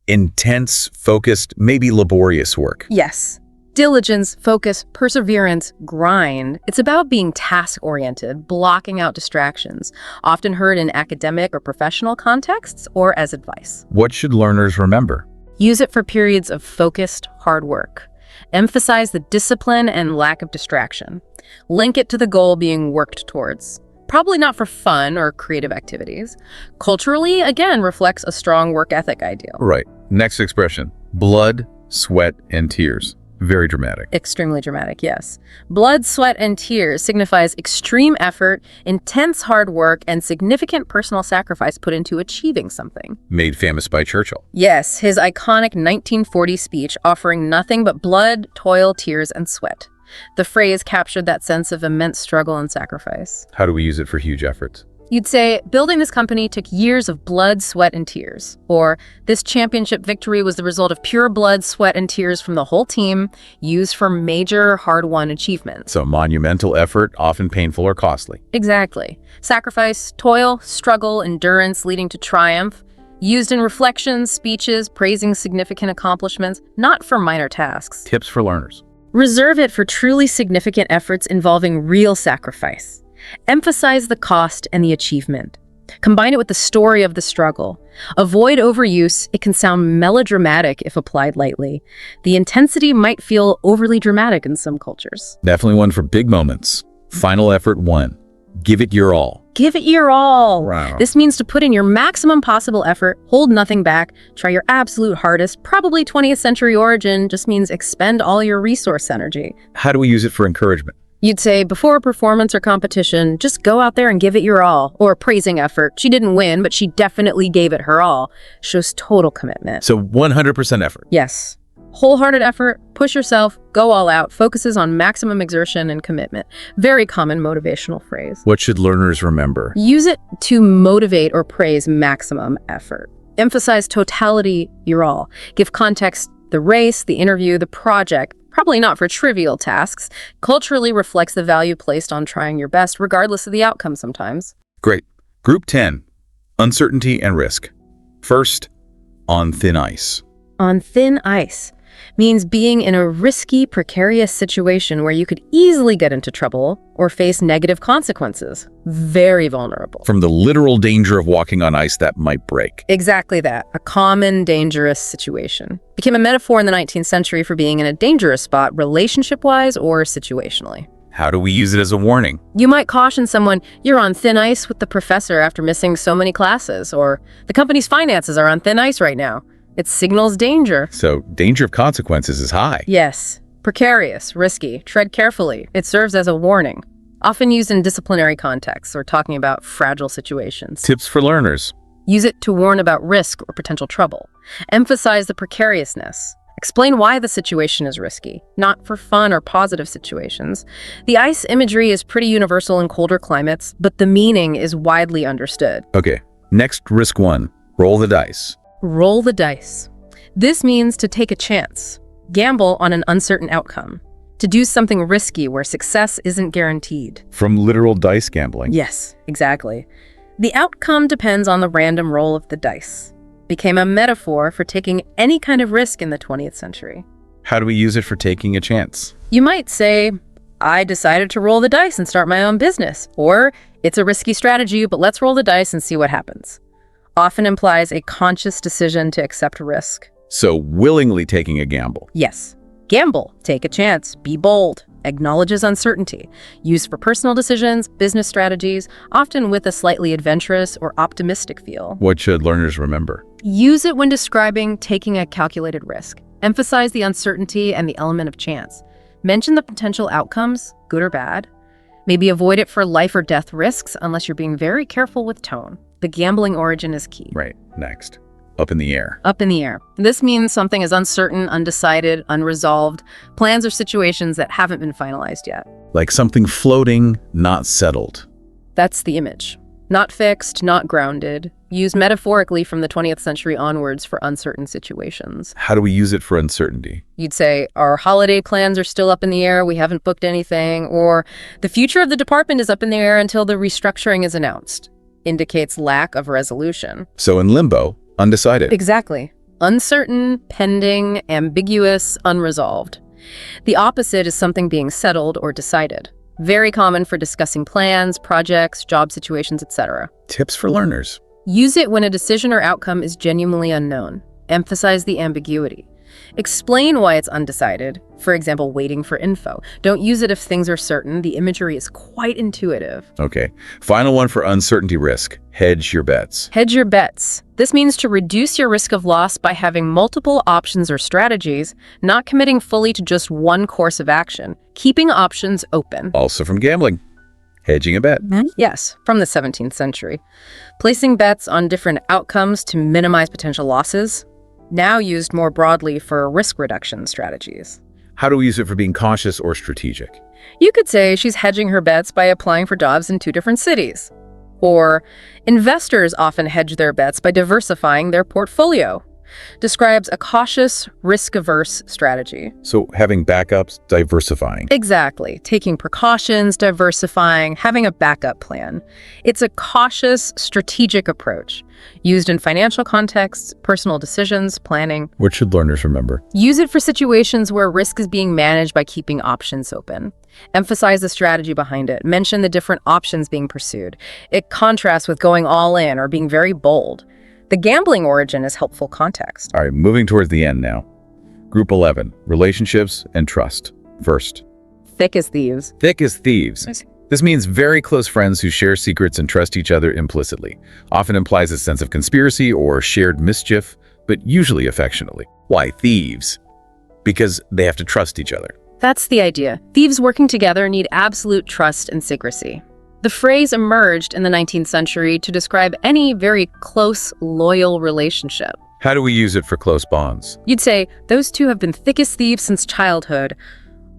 intense, focused, maybe laborious work. Yes. Diligence, focus, perseverance, grind. It's about being task-oriented, blocking out distractions, often heard in academic or professional contexts or as advice. What should learners remember? Use it for periods of focused, hard work. Emphasize the discipline and lack of distraction. Link it to the goal being worked towards. Probably not for fun or creative activities. Culturally, again, reflects a strong work ethic ideal. Right. Next expression. Blood, sweat, and tears. Very dramatic. Extremely dramatic, yes. Blood, sweat, and tears signifies extreme effort, intense hard work, and significant personal sacrifice put into achieving something. Made famous by Churchill. Yes, his iconic 1940 speech offering nothing but blood, toil, tears, and sweat. The phrase captured that sense of immense struggle and sacrifice. How do we use it for huge efforts? You'd say, building this company took years of blood, sweat, and tears. Or, this championship victory was the result of pure blood, sweat, and tears from the whole team, used for major, hard-won achievements. So monumental effort, often painful or costly. Exactly. Sacrifice, toil, struggle, endurance leading to triumph. Used in reflections, speeches, praising significant accomplishments, not for minor tasks. Tips for learners. Reserve it for truly significant efforts involving real sacrifice. Emphasize the cost and the achievement. Combine it with the story of the struggle. Avoid overuse. It can sound melodramatic if applied lightly. The intensity might feel overly dramatic in some cultures. Definitely one for big moments. Final effort 1. Give it your all. Give it your all. Wow. This means to put in your maximum possible effort, hold nothing back, try your absolute hardest. Probably 20th century origin just means expend all your resource energy. How do we use it for encouragement? You'd say, before a performance or competition, just go out there and give it your all. Or praising effort. She didn't win, but she definitely gave it her all. Shows total commitment. So 100% effort. Yes. Wholehearted effort, push yourself, go all out, focuses on maximum exertion and commitment. Very common motivational phrase. What should learners remember? Use it to motivate or praise maximum effort. Emphasize totality, your all. Give context, the race, the interview, the project. Probably not for trivial tasks. Culturally reflects the value placed on trying your best, regardless of the outcome sometimes. Great. Group 10. Uncertainty and risk. First, on thin ice. On thin ice means being in a risky, precarious situation where you could easily get into trouble or face negative consequences. Very vulnerable. From the literal danger of walking on ice that might break. Exactly that. A common, dangerous situation. Became a metaphor in the 19th century for being in a dangerous spot, relationship-wise or situationally. How do we use it as a warning? You might caution someone, you're on thin ice with the professor after missing so many classes, or the company's finances are on thin ice right now. It signals danger. So danger of consequences is high. Yes. Precarious, risky, tread carefully. It serves as a warning. Often used in disciplinary contexts or talking about fragile situations. Tips for learners. Use it to warn about risk or potential trouble. Emphasize the precariousness. Explain why the situation is risky, not for fun or positive situations. The ice imagery is pretty universal in colder climates, but the meaning is widely understood. Okay, next risk 1, roll the dice. Roll the dice. This means to take a chance, gamble on an uncertain outcome, to do something risky where success isn't guaranteed. From literal dice gambling. Yes, exactly. The outcome depends on the random roll of the dice. Became a metaphor for taking any kind of risk in the 20th century. How do we use it for taking a chance? You might say, I decided to roll the dice and start my own business. Or, it's a risky strategy, but let's roll the dice and see what happens. Often implies a conscious decision to accept risk. So willingly taking a gamble. Yes. Gamble, take a chance, be bold, acknowledges uncertainty. Used for personal decisions, business strategies, often with a slightly adventurous or optimistic feel. What should learners remember? Use it when describing taking a calculated risk. Emphasize the uncertainty and the element of chance. Mention the potential outcomes, good or bad. Maybe avoid it for life or death risks unless you're being very careful with tone. The gambling origin is key. Right, next. Up in the air. Up in the air. This means something is uncertain, undecided, unresolved, plans or situations that haven't been finalized yet. Like something floating, not settled. That's the image. Not fixed, not grounded. Used metaphorically from the 20th century onwards for uncertain situations. How do we use it for uncertainty? You'd say, our holiday plans are still up in the air, we haven't booked anything, or the future of the department is up in the air until the restructuring is announced. Indicates lack of resolution. So in limbo, undecided. Exactly. Uncertain, pending, ambiguous, unresolved. The opposite is something being settled or decided. Very common for discussing plans, projects, job situations, etc. Tips for learners. Use it when a decision or outcome is genuinely unknown. Emphasize the ambiguity. Explain why it's undecided. For example, waiting for info. Don't use it if things are certain. The imagery is quite intuitive. Okay. Final one for uncertainty risk. Hedge your bets. Hedge your bets. This means to reduce your risk of loss by having multiple options or strategies, not committing fully to just one course of action, keeping options open. Also from gambling. Hedging a bet. Yes, from the 17th century. Placing bets on different outcomes to minimize potential losses, now used more broadly for risk reduction strategies. How do we use it for being cautious or strategic? You could say she's hedging her bets by applying for jobs in 2 different cities. Or, investors often hedge their bets by diversifying their portfolio. Describes a cautious, risk-averse strategy. So having backups, diversifying. Exactly. Taking precautions, diversifying, having a backup plan. It's a cautious, strategic approach. Used in financial contexts, personal decisions, planning. What should learners remember? Use it for situations where risk is being managed by keeping options open. Emphasize the strategy behind it. Mention the different options being pursued. It contrasts with going all in or being very bold. The gambling origin is helpful context. All right, moving towards the end now. Group 11, relationships and trust. First. Thick as thieves. Thick as thieves. This means very close friends who share secrets and trust each other implicitly. Often implies a sense of conspiracy or shared mischief, but usually affectionately. Why thieves? Because they have to trust each other. That's the idea. Thieves working together need absolute trust and secrecy. The phrase emerged in the 19th century to describe any very close, loyal relationship. How do we use it for close bonds? You'd say, those two have been thick as thieves since childhood.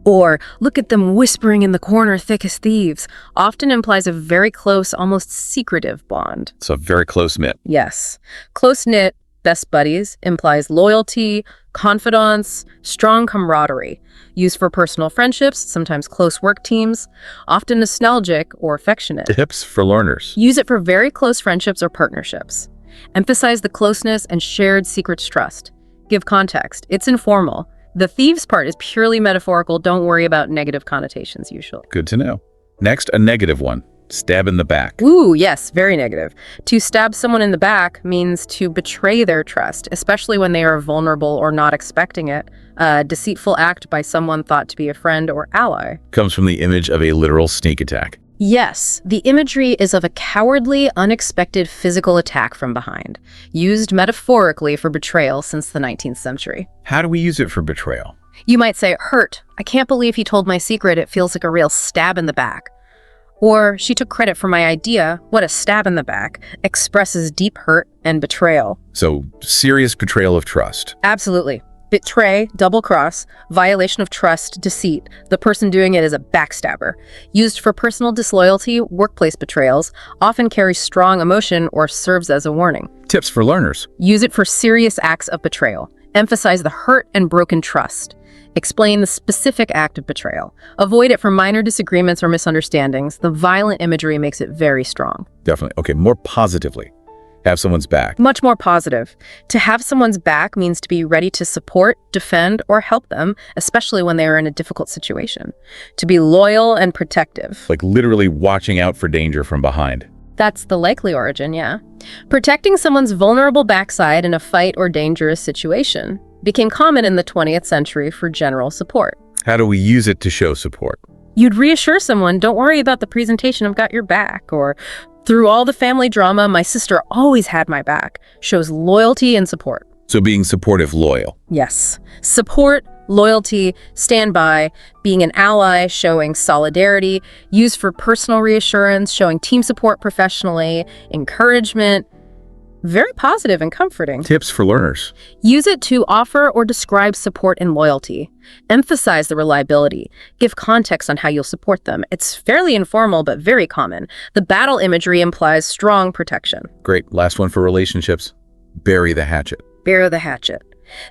Or, look at them whispering in the corner, thick as thieves, often implies a very close, almost secretive bond. It's a very close-knit. Yes. Close-knit, best buddies, implies loyalty, confidence, strong camaraderie. Used for personal friendships, sometimes close work teams, often nostalgic or affectionate. Tips for learners. Use it for very close friendships or partnerships. Emphasize the closeness and shared secrets trust. Give context. It's informal. The thieves part is purely metaphorical. Don't worry about negative connotations usually. Good to know. Next, a negative one. Stab in the back. Ooh, yes, very negative. To stab someone in the back means to betray their trust, especially when they are vulnerable or not expecting it. A deceitful act by someone thought to be a friend or ally. Comes from the image of a literal sneak attack. Yes, the imagery is of a cowardly, unexpected physical attack from behind, used metaphorically for betrayal since the 19th century. How do we use it for betrayal? You might say, hurt. I can't believe he told my secret. It feels like a real stab in the back. Or, she took credit for my idea. What a stab in the back. Expresses deep hurt and betrayal. So, serious betrayal of trust. Absolutely. Betray, double cross, violation of trust, deceit. The person doing it is a backstabber. Used for personal disloyalty, workplace betrayals, often carries strong emotion or serves as a warning. Tips for learners. Use it for serious acts of betrayal. Emphasize the hurt and broken trust. Explain the specific act of betrayal. Avoid it for minor disagreements or misunderstandings. The violent imagery makes it very strong. Definitely. Okay, more positively. Have someone's back. Much more positive. To have someone's back means to be ready to support, defend, or help them, especially when they are in a difficult situation. To be loyal and protective. Like literally watching out for danger from behind. That's the likely origin, yeah. Protecting someone's vulnerable backside in a fight or dangerous situation became common in the 20th century for general support. How do we use it to show support? You'd reassure someone, don't worry about the presentation, I've got your back, or through all the family drama, my sister always had my back, shows loyalty and support. So being supportive, loyal. Yes. Support, loyalty, stand by, being an ally, showing solidarity, used for personal reassurance, showing team support professionally, encouragement. Very positive and comforting. Tips for learners. Use it to offer or describe support and loyalty. Emphasize the reliability. Give context on how you'll support them. It's fairly informal, but very common. The battle imagery implies strong protection. Great. Last one for relationships. Bury the hatchet. Bury the hatchet.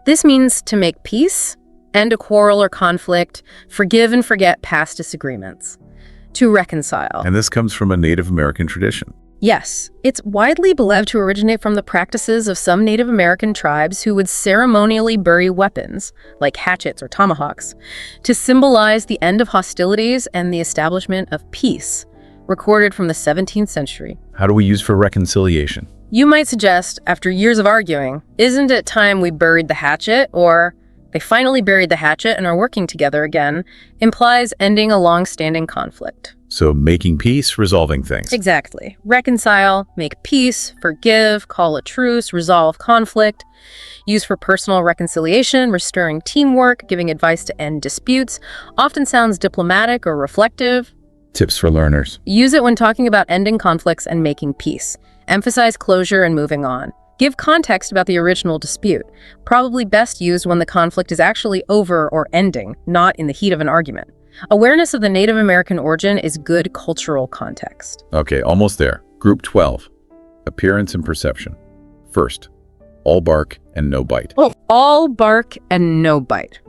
This means to make peace, end a quarrel or conflict, forgive and forget past disagreements. To reconcile. And this comes from a Native American tradition. Yes, it's widely believed to originate from the practices of some Native American tribes who would ceremonially bury weapons, like hatchets or tomahawks, to symbolize the end of hostilities and the establishment of peace, recorded from the 17th century. How do we use for reconciliation? You might suggest, after years of arguing, isn't it time we buried the hatchet? Or, they finally buried the hatchet and are working together again, implies ending a long-standing conflict. So making peace, resolving things. Exactly. Reconcile, make peace, forgive, call a truce, resolve conflict. Use for personal reconciliation, restoring teamwork, giving advice to end disputes. Often sounds diplomatic or reflective. Tips for learners. Use it when talking about ending conflicts and making peace. Emphasize closure and moving on. Give context about the original dispute. Probably best used when the conflict is actually over or ending, not in the heat of an argument. Awareness of the Native American origin is good cultural context. Okay, almost there. Group 12. Appearance and perception. First, all bark and no bite. All bark and no bite.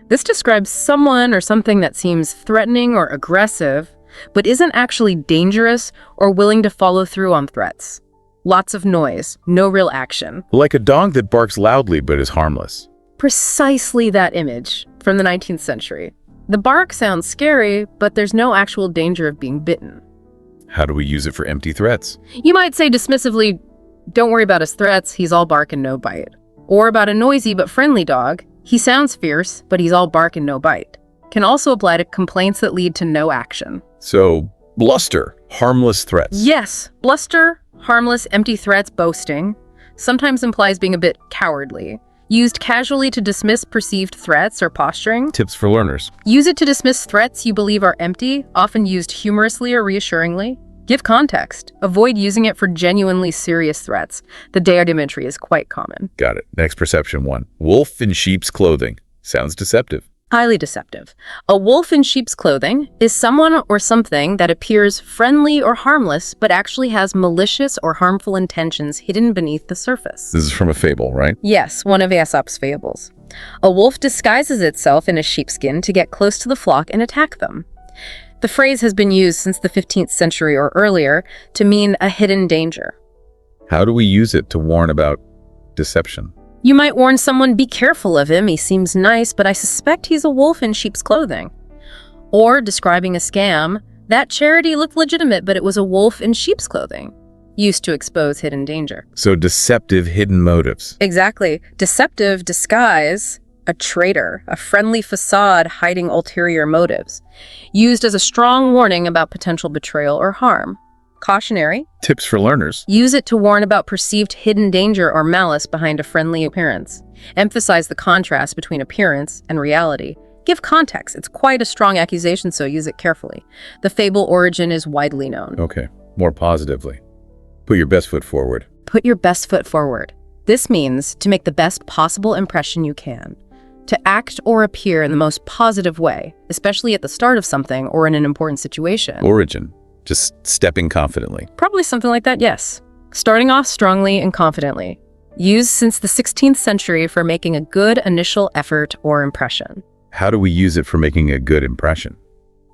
This describes someone or something that seems threatening or aggressive, but isn't actually dangerous or willing to follow through on threats. Lots of noise, no real action. Like a dog that barks loudly but is harmless. Precisely that image from the 19th century. The bark sounds scary, but there's no actual danger of being bitten. How do we use it for empty threats? You might say dismissively, don't worry about his threats, he's all bark and no bite. Or about a noisy but friendly dog, he sounds fierce, but he's all bark and no bite. Can also apply to complaints that lead to no action. So, bluster, harmless threats. Yes, bluster, harmless, empty threats, boasting, sometimes implies being a bit cowardly. Used casually to dismiss perceived threats or posturing. Tips for learners. Use it to dismiss threats you believe are empty, often used humorously or reassuringly. Give context. Avoid using it for genuinely serious threats. The day-old imagery is quite common. Got it. Next perception one. Wolf in sheep's clothing. Sounds deceptive. Highly deceptive. A wolf in sheep's clothing is someone or something that appears friendly or harmless, but actually has malicious or harmful intentions hidden beneath the surface. This is from a fable, right? Yes, one of Aesop's fables. A wolf disguises itself in a sheepskin to get close to the flock and attack them. The phrase has been used since the 15th century or earlier to mean a hidden danger. How do we use it to warn about deception? You might warn someone, be careful of him, he seems nice, but I suspect he's a wolf in sheep's clothing. Or describing a scam, that charity looked legitimate, but it was a wolf in sheep's clothing, used to expose hidden danger. So deceptive hidden motives. Exactly. Deceptive disguise, a traitor, a friendly facade hiding ulterior motives, used as a strong warning about potential betrayal or harm. Cautionary. Tips for learners. Use it to warn about perceived hidden danger or malice behind a friendly appearance. Emphasize the contrast between appearance and reality. Give context. It's quite a strong accusation, so use it carefully. The fable origin is widely known. Okay, more positively. Put your best foot forward. Put your best foot forward. This means to make the best possible impression you can. to act or appear in the most positive way, especially at the start of something or in an important situation. Origin, just stepping confidently. Probably something like that, yes. Starting off strongly and confidently. Used since the 16th century for making a good initial effort or impression. How do we use it for making a good impression?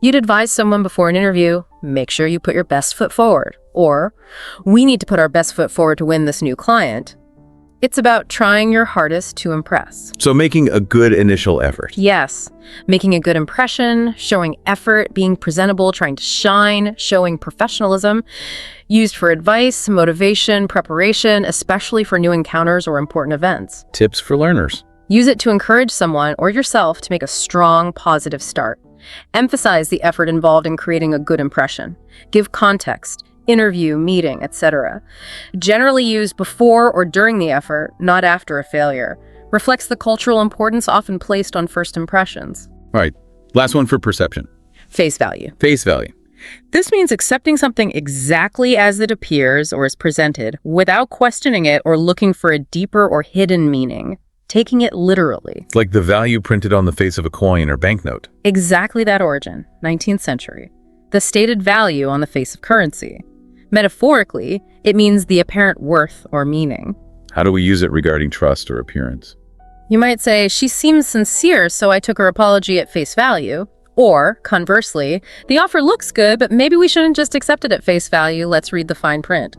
You'd advise someone before an interview, make sure you put your best foot forward. Or, we need to put our best foot forward to win this new client. It's about trying your hardest to impress. So making a good initial effort. Yes, making a good impression, showing effort, being presentable, trying to shine, showing professionalism. Used for advice, motivation, preparation, especially for new encounters or important events. Tips for learners. Use it to encourage someone or yourself to make a strong, positive start. Emphasize the effort involved in creating a good impression. Give context, interview, meeting, etc. Generally used before or during the effort, not after a failure. Reflects the cultural importance often placed on first impressions. All right, last one for perception. Face value. Face value. This means accepting something exactly as it appears or is presented without questioning it or looking for a deeper or hidden meaning. Taking it literally. It's like the value printed on the face of a coin or banknote. Exactly that origin, 19th century. The stated value on the face of currency. Metaphorically, it means the apparent worth or meaning. How do we use it regarding trust or appearance? You might say, she seems sincere, so I took her apology at face value. Or, conversely, the offer looks good, but maybe we shouldn't just accept it at face value, let's read the fine print.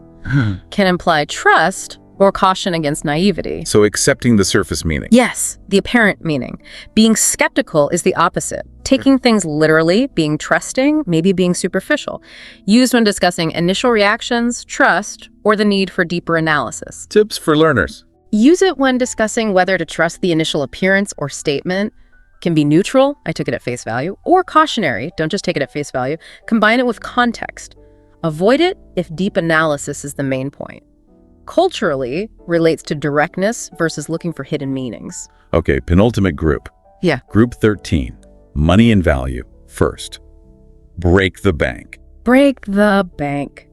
Can imply trust or caution against naivety. So accepting the surface meaning. Yes, the apparent meaning. Being skeptical is the opposite. Taking things literally, being trusting, maybe being superficial. Used when discussing initial reactions, trust, or the need for deeper analysis. Tips for learners. Use it when discussing whether to trust the initial appearance or statement. Can be neutral, I took it at face value, or cautionary, don't just take it at face value. Combine it with context. Avoid it if deep analysis is the main point. Culturally, relates to directness versus looking for hidden meanings. Okay, penultimate group. Yeah. Group 13. Money and value. First, break the bank. Break the bank.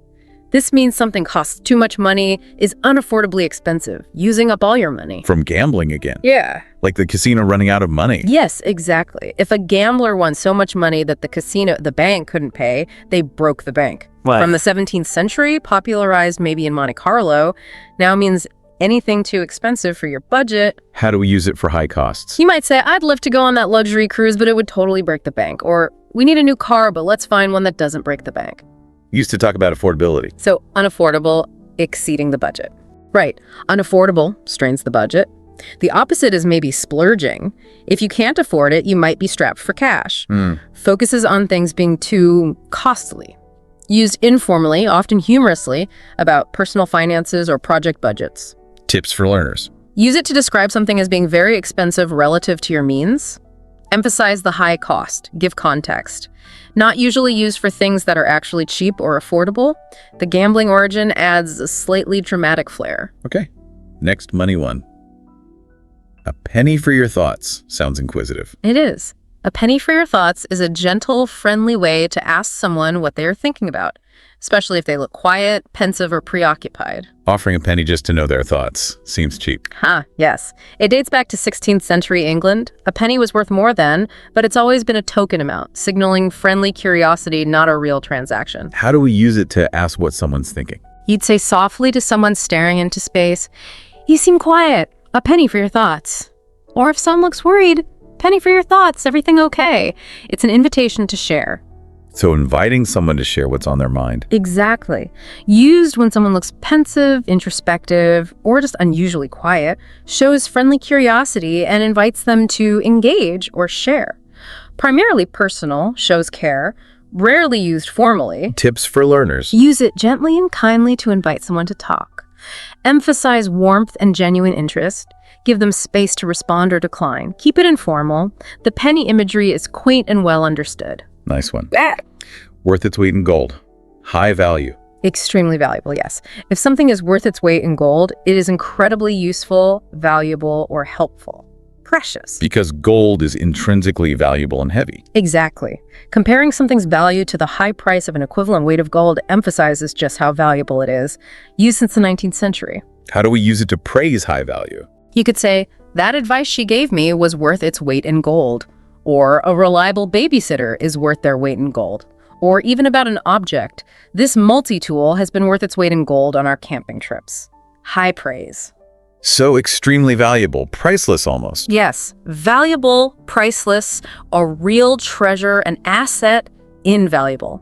This means something costs too much money, is unaffordably expensive, using up all your money. From gambling again. Yeah. Like the casino running out of money. Yes, exactly. If a gambler won so much money that the bank couldn't pay, they broke the bank. What? From the 17th century, popularized maybe in Monte Carlo, now means anything too expensive for your budget. How do we use it for high costs? You might say, I'd love to go on that luxury cruise, but it would totally break the bank. Or, we need a new car, but let's find one that doesn't break the bank. Used to talk about affordability. So, unaffordable, exceeding the budget. Right. Unaffordable strains the budget. The opposite is maybe splurging. If you can't afford it, you might be strapped for cash. Focuses on things being too costly. Used informally, often humorously, about personal finances or project budgets. Tips for learners. Use it to describe something as being very expensive relative to your means. Emphasize the high cost. Give context. Not usually used for things that are actually cheap or affordable. The gambling origin adds a slightly dramatic flair. Okay. Next money one. A penny for your thoughts. Sounds inquisitive. It is. A penny for your thoughts is a gentle, friendly way to ask someone what they are thinking about, especially if they look quiet, pensive, or preoccupied. Offering a penny just to know their thoughts. Seems cheap. Yes. It dates back to 16th century England. A penny was worth more then, but it's always been a token amount, signaling friendly curiosity, not a real transaction. How do we use it to ask what someone's thinking? You'd say softly to someone staring into space, "You seem quiet. A penny for your thoughts." Or if someone looks worried, "Penny for your thoughts. Everything okay?" It's an invitation to share. So inviting someone to share what's on their mind. Exactly. Used when someone looks pensive, introspective, or just unusually quiet, shows friendly curiosity and invites them to engage or share. Primarily personal, shows care, rarely used formally. Tips for learners. Use it gently and kindly to invite someone to talk. Emphasize warmth and genuine interest. Give them space to respond or decline. Keep it informal. The penny imagery is quaint and well understood. Nice one. Worth its weight in gold. High value. Extremely valuable, yes. If something is worth its weight in gold, it is incredibly useful, valuable, or helpful. Precious. Because gold is intrinsically valuable and heavy. Exactly. Comparing something's value to the high price of an equivalent weight of gold emphasizes just how valuable it is. Used since the 19th century. How do we use it to praise high value? You could say, That advice she gave me was worth its weight in gold. Or a reliable babysitter is worth their weight in gold. Or even about an object. This multi-tool has been worth its weight in gold on our camping trips. High praise. So extremely valuable, priceless almost. Yes, valuable, priceless, a real treasure, an asset, invaluable.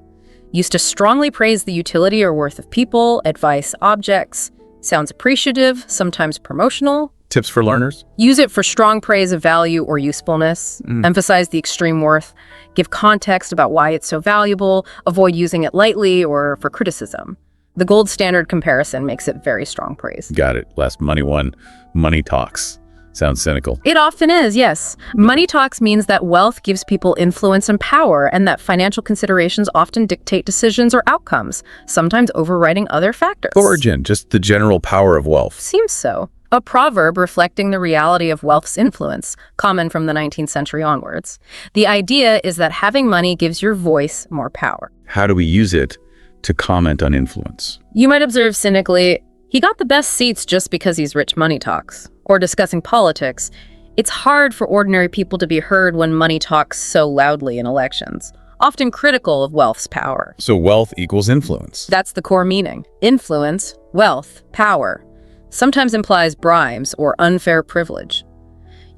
Used to strongly praise the utility or worth of people, advice, objects. Sounds appreciative, sometimes promotional. Tips for learners? Use it for strong praise of value or usefulness. Emphasize the extreme worth. Give context about why it's so valuable. Avoid using it lightly or for criticism. The gold standard comparison makes it very strong praise. Got it. Last money one, money talks. Sounds cynical. It often is, yes. Money talks means that wealth gives people influence and power, and that financial considerations often dictate decisions or outcomes, sometimes overriding other factors. Origin, just the general power of wealth. Seems so. A proverb reflecting the reality of wealth's influence, common from the 19th century onwards. The idea is that having money gives your voice more power. How do we use it to comment on influence? You might observe cynically, he got the best seats just because he's rich money talks. Or discussing politics, it's hard for ordinary people to be heard when money talks so loudly in elections, often critical of wealth's power. So wealth equals influence. That's the core meaning. Influence, wealth, power. Sometimes implies bribes or unfair privilege.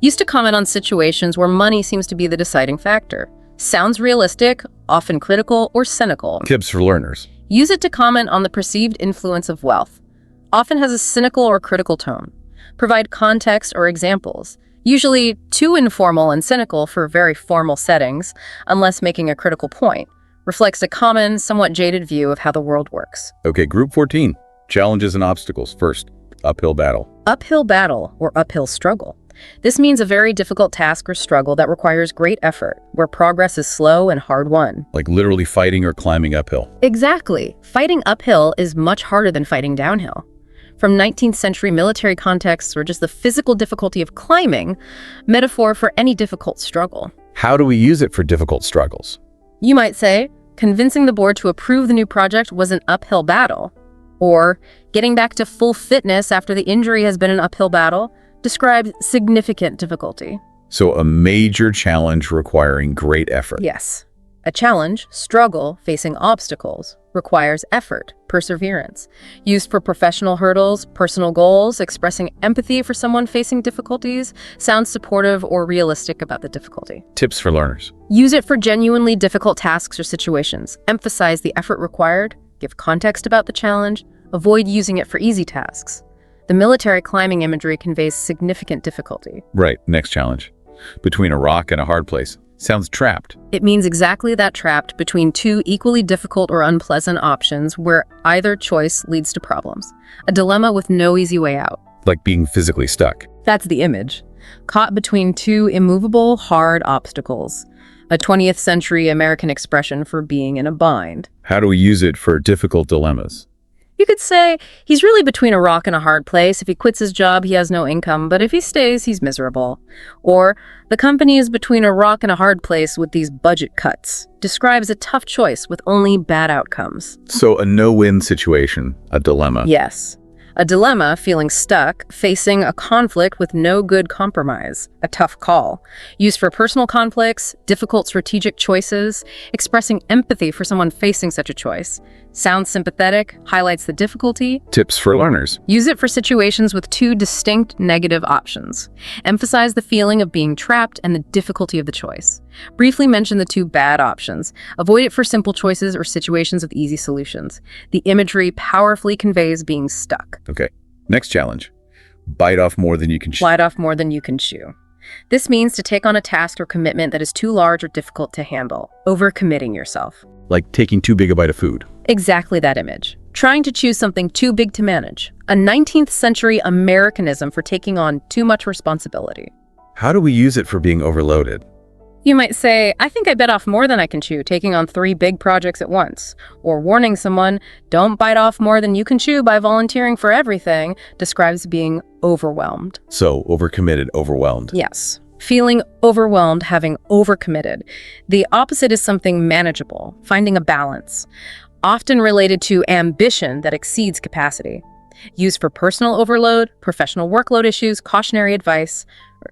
Used to comment on situations where money seems to be the deciding factor. Sounds realistic, often critical or cynical. Tips for learners. Use it to comment on the perceived influence of wealth. Often has a cynical or critical tone. Provide context or examples, usually too informal and cynical for very formal settings, unless making a critical point. Reflects a common, somewhat jaded view of how the world works. Okay, group 14. Challenges and obstacles. First, uphill battle. Uphill battle or uphill struggle. This means a very difficult task or struggle that requires great effort, where progress is slow and hard-won. Like literally fighting or climbing uphill. Exactly. Fighting uphill is much harder than fighting downhill. From 19th century military contexts or just the physical difficulty of climbing, metaphor for any difficult struggle. How do we use it for difficult struggles? You might say, convincing the board to approve the new project was an uphill battle. Or, getting back to full fitness after the injury has been an uphill battle, describes significant difficulty. So a major challenge requiring great effort. Yes. A challenge, struggle, facing obstacles, requires effort, perseverance. Used for professional hurdles, personal goals, expressing empathy for someone facing difficulties, sounds supportive or realistic about the difficulty. Tips for learners. Use it for genuinely difficult tasks or situations. Emphasize the effort required, give context about the challenge, avoid using it for easy tasks. The military climbing imagery conveys significant difficulty. Right, next challenge. Between a rock and a hard place. Sounds trapped. It means exactly that, trapped between two equally difficult or unpleasant options where either choice leads to problems. A dilemma with no easy way out. Like being physically stuck. That's the image. Caught between two immovable, hard obstacles. A 20th century American expression for being in a bind. How do we use it for difficult dilemmas? You could say, he's really between a rock and a hard place. If he quits his job, he has no income, but if he stays, he's miserable. Or, the company is between a rock and a hard place with these budget cuts. Describes a tough choice with only bad outcomes. So a no-win situation, a dilemma. Yes. A dilemma, feeling stuck, facing a conflict with no good compromise, a tough call. Used for personal conflicts, difficult strategic choices, expressing empathy for someone facing such a choice. Sounds sympathetic, highlights the difficulty. Tips for learners. Use it for situations with two distinct negative options. Emphasize the feeling of being trapped and the difficulty of the choice. Briefly mention the two bad options. Avoid it for simple choices or situations with easy solutions. The imagery powerfully conveys being stuck. Okay, next challenge. Bite off more than you can chew. Bite off more than you can chew. This means to take on a task or commitment that is too large or difficult to handle, overcommitting yourself. Like taking too big a bite of food. Exactly that image. Trying to choose something too big to manage. A 19th century Americanism for taking on too much responsibility. How do we use it for being overloaded? You might say, I think I bit off more than I can chew, taking on 3 big projects at once. Or warning someone, don't bite off more than you can chew by volunteering for everything, describes being overwhelmed. So, overcommitted, overwhelmed. Yes. Feeling overwhelmed, having overcommitted. The opposite is something manageable, finding a balance, often related to ambition that exceeds capacity. Used for personal overload, professional workload issues, cautionary advice,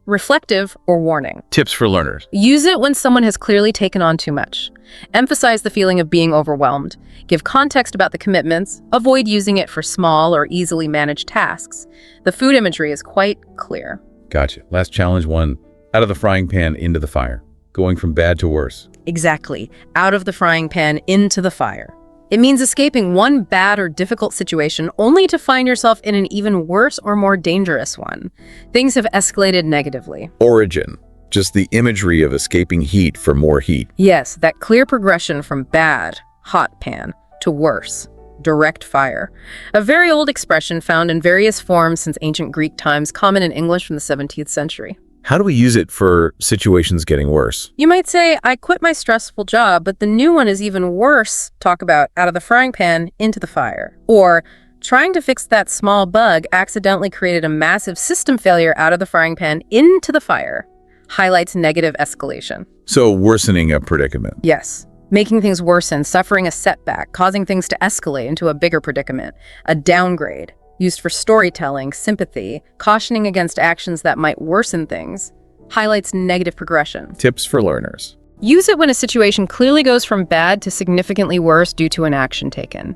reflective, or warning. Tips for learners. Use it when someone has clearly taken on too much. Emphasize the feeling of being overwhelmed. Give context about the commitments. Avoid using it for small or easily managed tasks. The food imagery is quite clear. Gotcha. Last challenge one. Out of the frying pan into the fire. Going from bad to worse. Exactly. Out of the frying pan into the fire. It means escaping one bad or difficult situation only to find yourself in an even worse or more dangerous one. Things have escalated negatively. Origin. Just the imagery of escaping heat for more heat. Yes, that clear progression from bad, hot pan, to worse, direct fire. A very old expression found in various forms since ancient Greek times, common in English from the 17th century. How do we use it for situations getting worse? You might say, I quit my stressful job, but the new one is even worse. Talk about out of the frying pan into the fire. Or trying to fix that small bug accidentally created a massive system failure out of the frying pan into the fire. Highlights negative escalation. So worsening a predicament. Yes. Making things worsen, suffering a setback, causing things to escalate into a bigger predicament, a downgrade. Used for storytelling, sympathy, cautioning against actions that might worsen things, highlights negative progression. Tips for learners. Use it when a situation clearly goes from bad to significantly worse due to an action taken.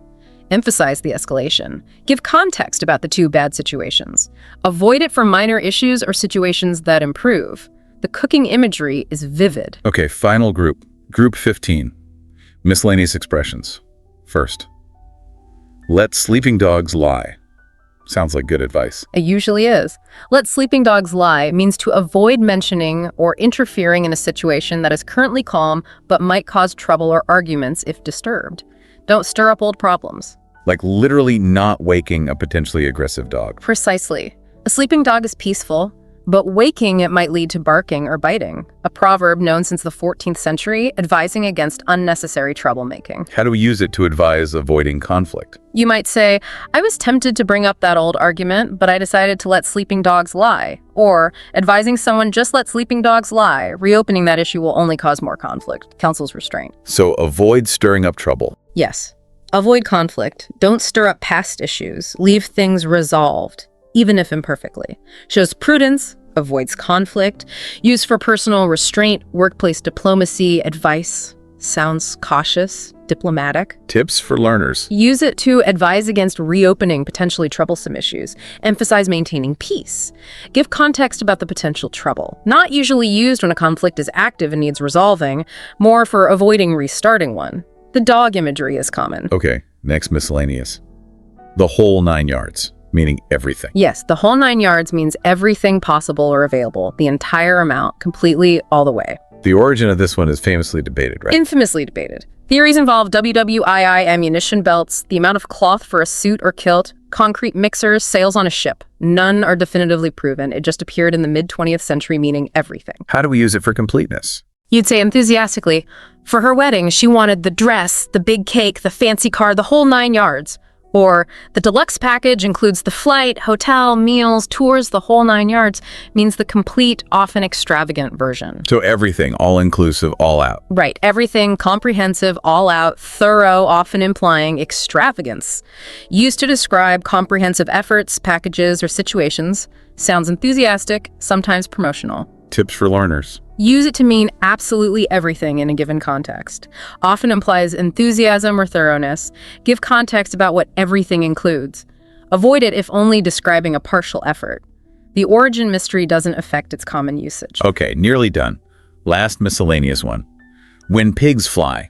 Emphasize the escalation. Give context about the two bad situations. Avoid it for minor issues or situations that improve. The cooking imagery is vivid. Okay, final group. Group 15. Miscellaneous expressions. First, let sleeping dogs lie. Sounds like good advice. It usually is. Let sleeping dogs lie means to avoid mentioning or interfering in a situation that is currently calm but might cause trouble or arguments if disturbed. Don't stir up old problems. Like literally not waking a potentially aggressive dog. Precisely. A sleeping dog is peaceful, but waking it might lead to barking or biting. A proverb known since the 14th century, advising against unnecessary troublemaking. How do we use it to advise avoiding conflict? You might say, I was tempted to bring up that old argument, but I decided to let sleeping dogs lie. Or, advising someone just let sleeping dogs lie. Reopening that issue will only cause more conflict. Counsels restraint. So avoid stirring up trouble. Yes. Avoid conflict. Don't stir up past issues. Leave things resolved, even if imperfectly. Shows prudence, avoids conflict. Used for personal restraint, workplace diplomacy, advice. Sounds cautious, diplomatic. Tips for learners. Use it to advise against reopening potentially troublesome issues. Emphasize maintaining peace. Give context about the potential trouble. Not usually used when a conflict is active and needs resolving, more for avoiding restarting one. The dog imagery is common. Okay, next miscellaneous. The whole 9 yards, meaning everything. Yes, the whole 9 yards means everything possible or available, the entire amount, completely, all the way. The origin of this one is famously debated, right? Infamously debated. Theories involve WWII ammunition belts, the amount of cloth for a suit or kilt, concrete mixers, sails on a ship. None are definitively proven. It just appeared in the mid-20th century, meaning everything. How do we use it for completeness? You'd say enthusiastically, for her wedding, she wanted the dress, the big cake, the fancy car, the whole 9 yards. Or, the deluxe package includes the flight, hotel, meals, tours, the whole 9 yards, means the complete, often extravagant version. So everything, all-inclusive, all out. Right, everything, comprehensive, all out, thorough, often implying extravagance. Used to describe comprehensive efforts, packages, or situations. Sounds enthusiastic, sometimes promotional. Tips for learners. Use it to mean absolutely everything in a given context. Often implies enthusiasm or thoroughness. Give context about what everything includes. Avoid it if only describing a partial effort. The origin mystery doesn't affect its common usage. Okay, nearly done. Last miscellaneous one. When pigs fly,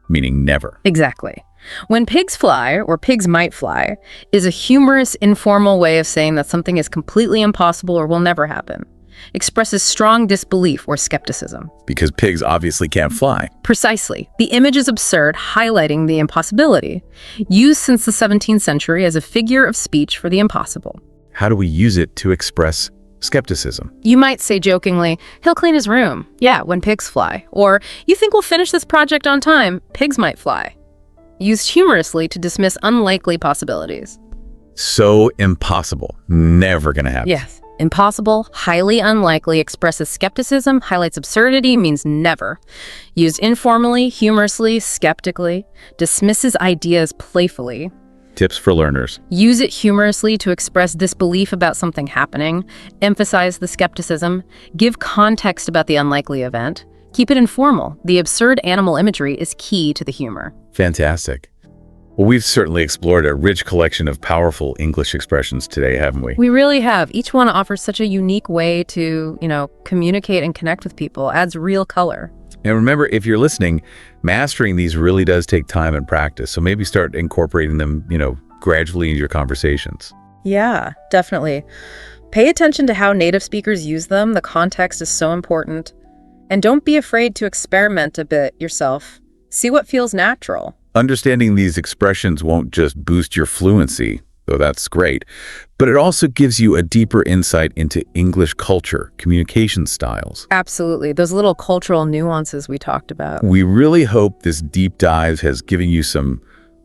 meaning never. Exactly. When pigs fly, or pigs might fly, is a humorous, informal way of saying that something is completely impossible or will never happen. Expresses strong disbelief or skepticism. Because pigs obviously can't fly. Precisely. The image is absurd, highlighting the impossibility. Used since the 17th century as a figure of speech for the impossible. How do we use it to express skepticism? You might say jokingly, he'll clean his room. Yeah, when pigs fly. Or, you think we'll finish this project on time? Pigs might fly. Used humorously to dismiss unlikely possibilities. So impossible. Never gonna happen. Yes. Impossible, highly unlikely, expresses skepticism, highlights absurdity, means never. Used informally, humorously, skeptically, dismisses ideas playfully. Tips for learners. Use it humorously to express disbelief about something happening. Emphasize the skepticism. Give context about the unlikely event. Keep it informal. The absurd animal imagery is key to the humor. Fantastic. Well, we've certainly explored a rich collection of powerful English expressions today, haven't we? We really have. Each one offers such a unique way to, communicate and connect with people, adds real color. And remember, if you're listening, mastering these really does take time and practice. So maybe start incorporating them, gradually into your conversations. Yeah, definitely. Pay attention to how native speakers use them. The context is so important. And don't be afraid to experiment a bit yourself. See what feels natural. Understanding these expressions won't just boost your fluency, though that's great, but it also gives you a deeper insight into English culture, communication styles. Absolutely. Those little cultural nuances we talked about. We really hope this deep dive has given you some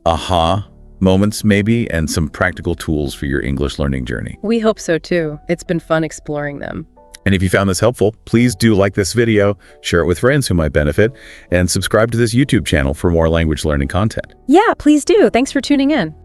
aha moments maybe, and some practical tools for your English learning journey. We hope so too. It's been fun exploring them. And if you found this helpful, please do like this video, share it with friends who might benefit, and subscribe to this YouTube channel for more language learning content. Yeah, please do. Thanks for tuning in.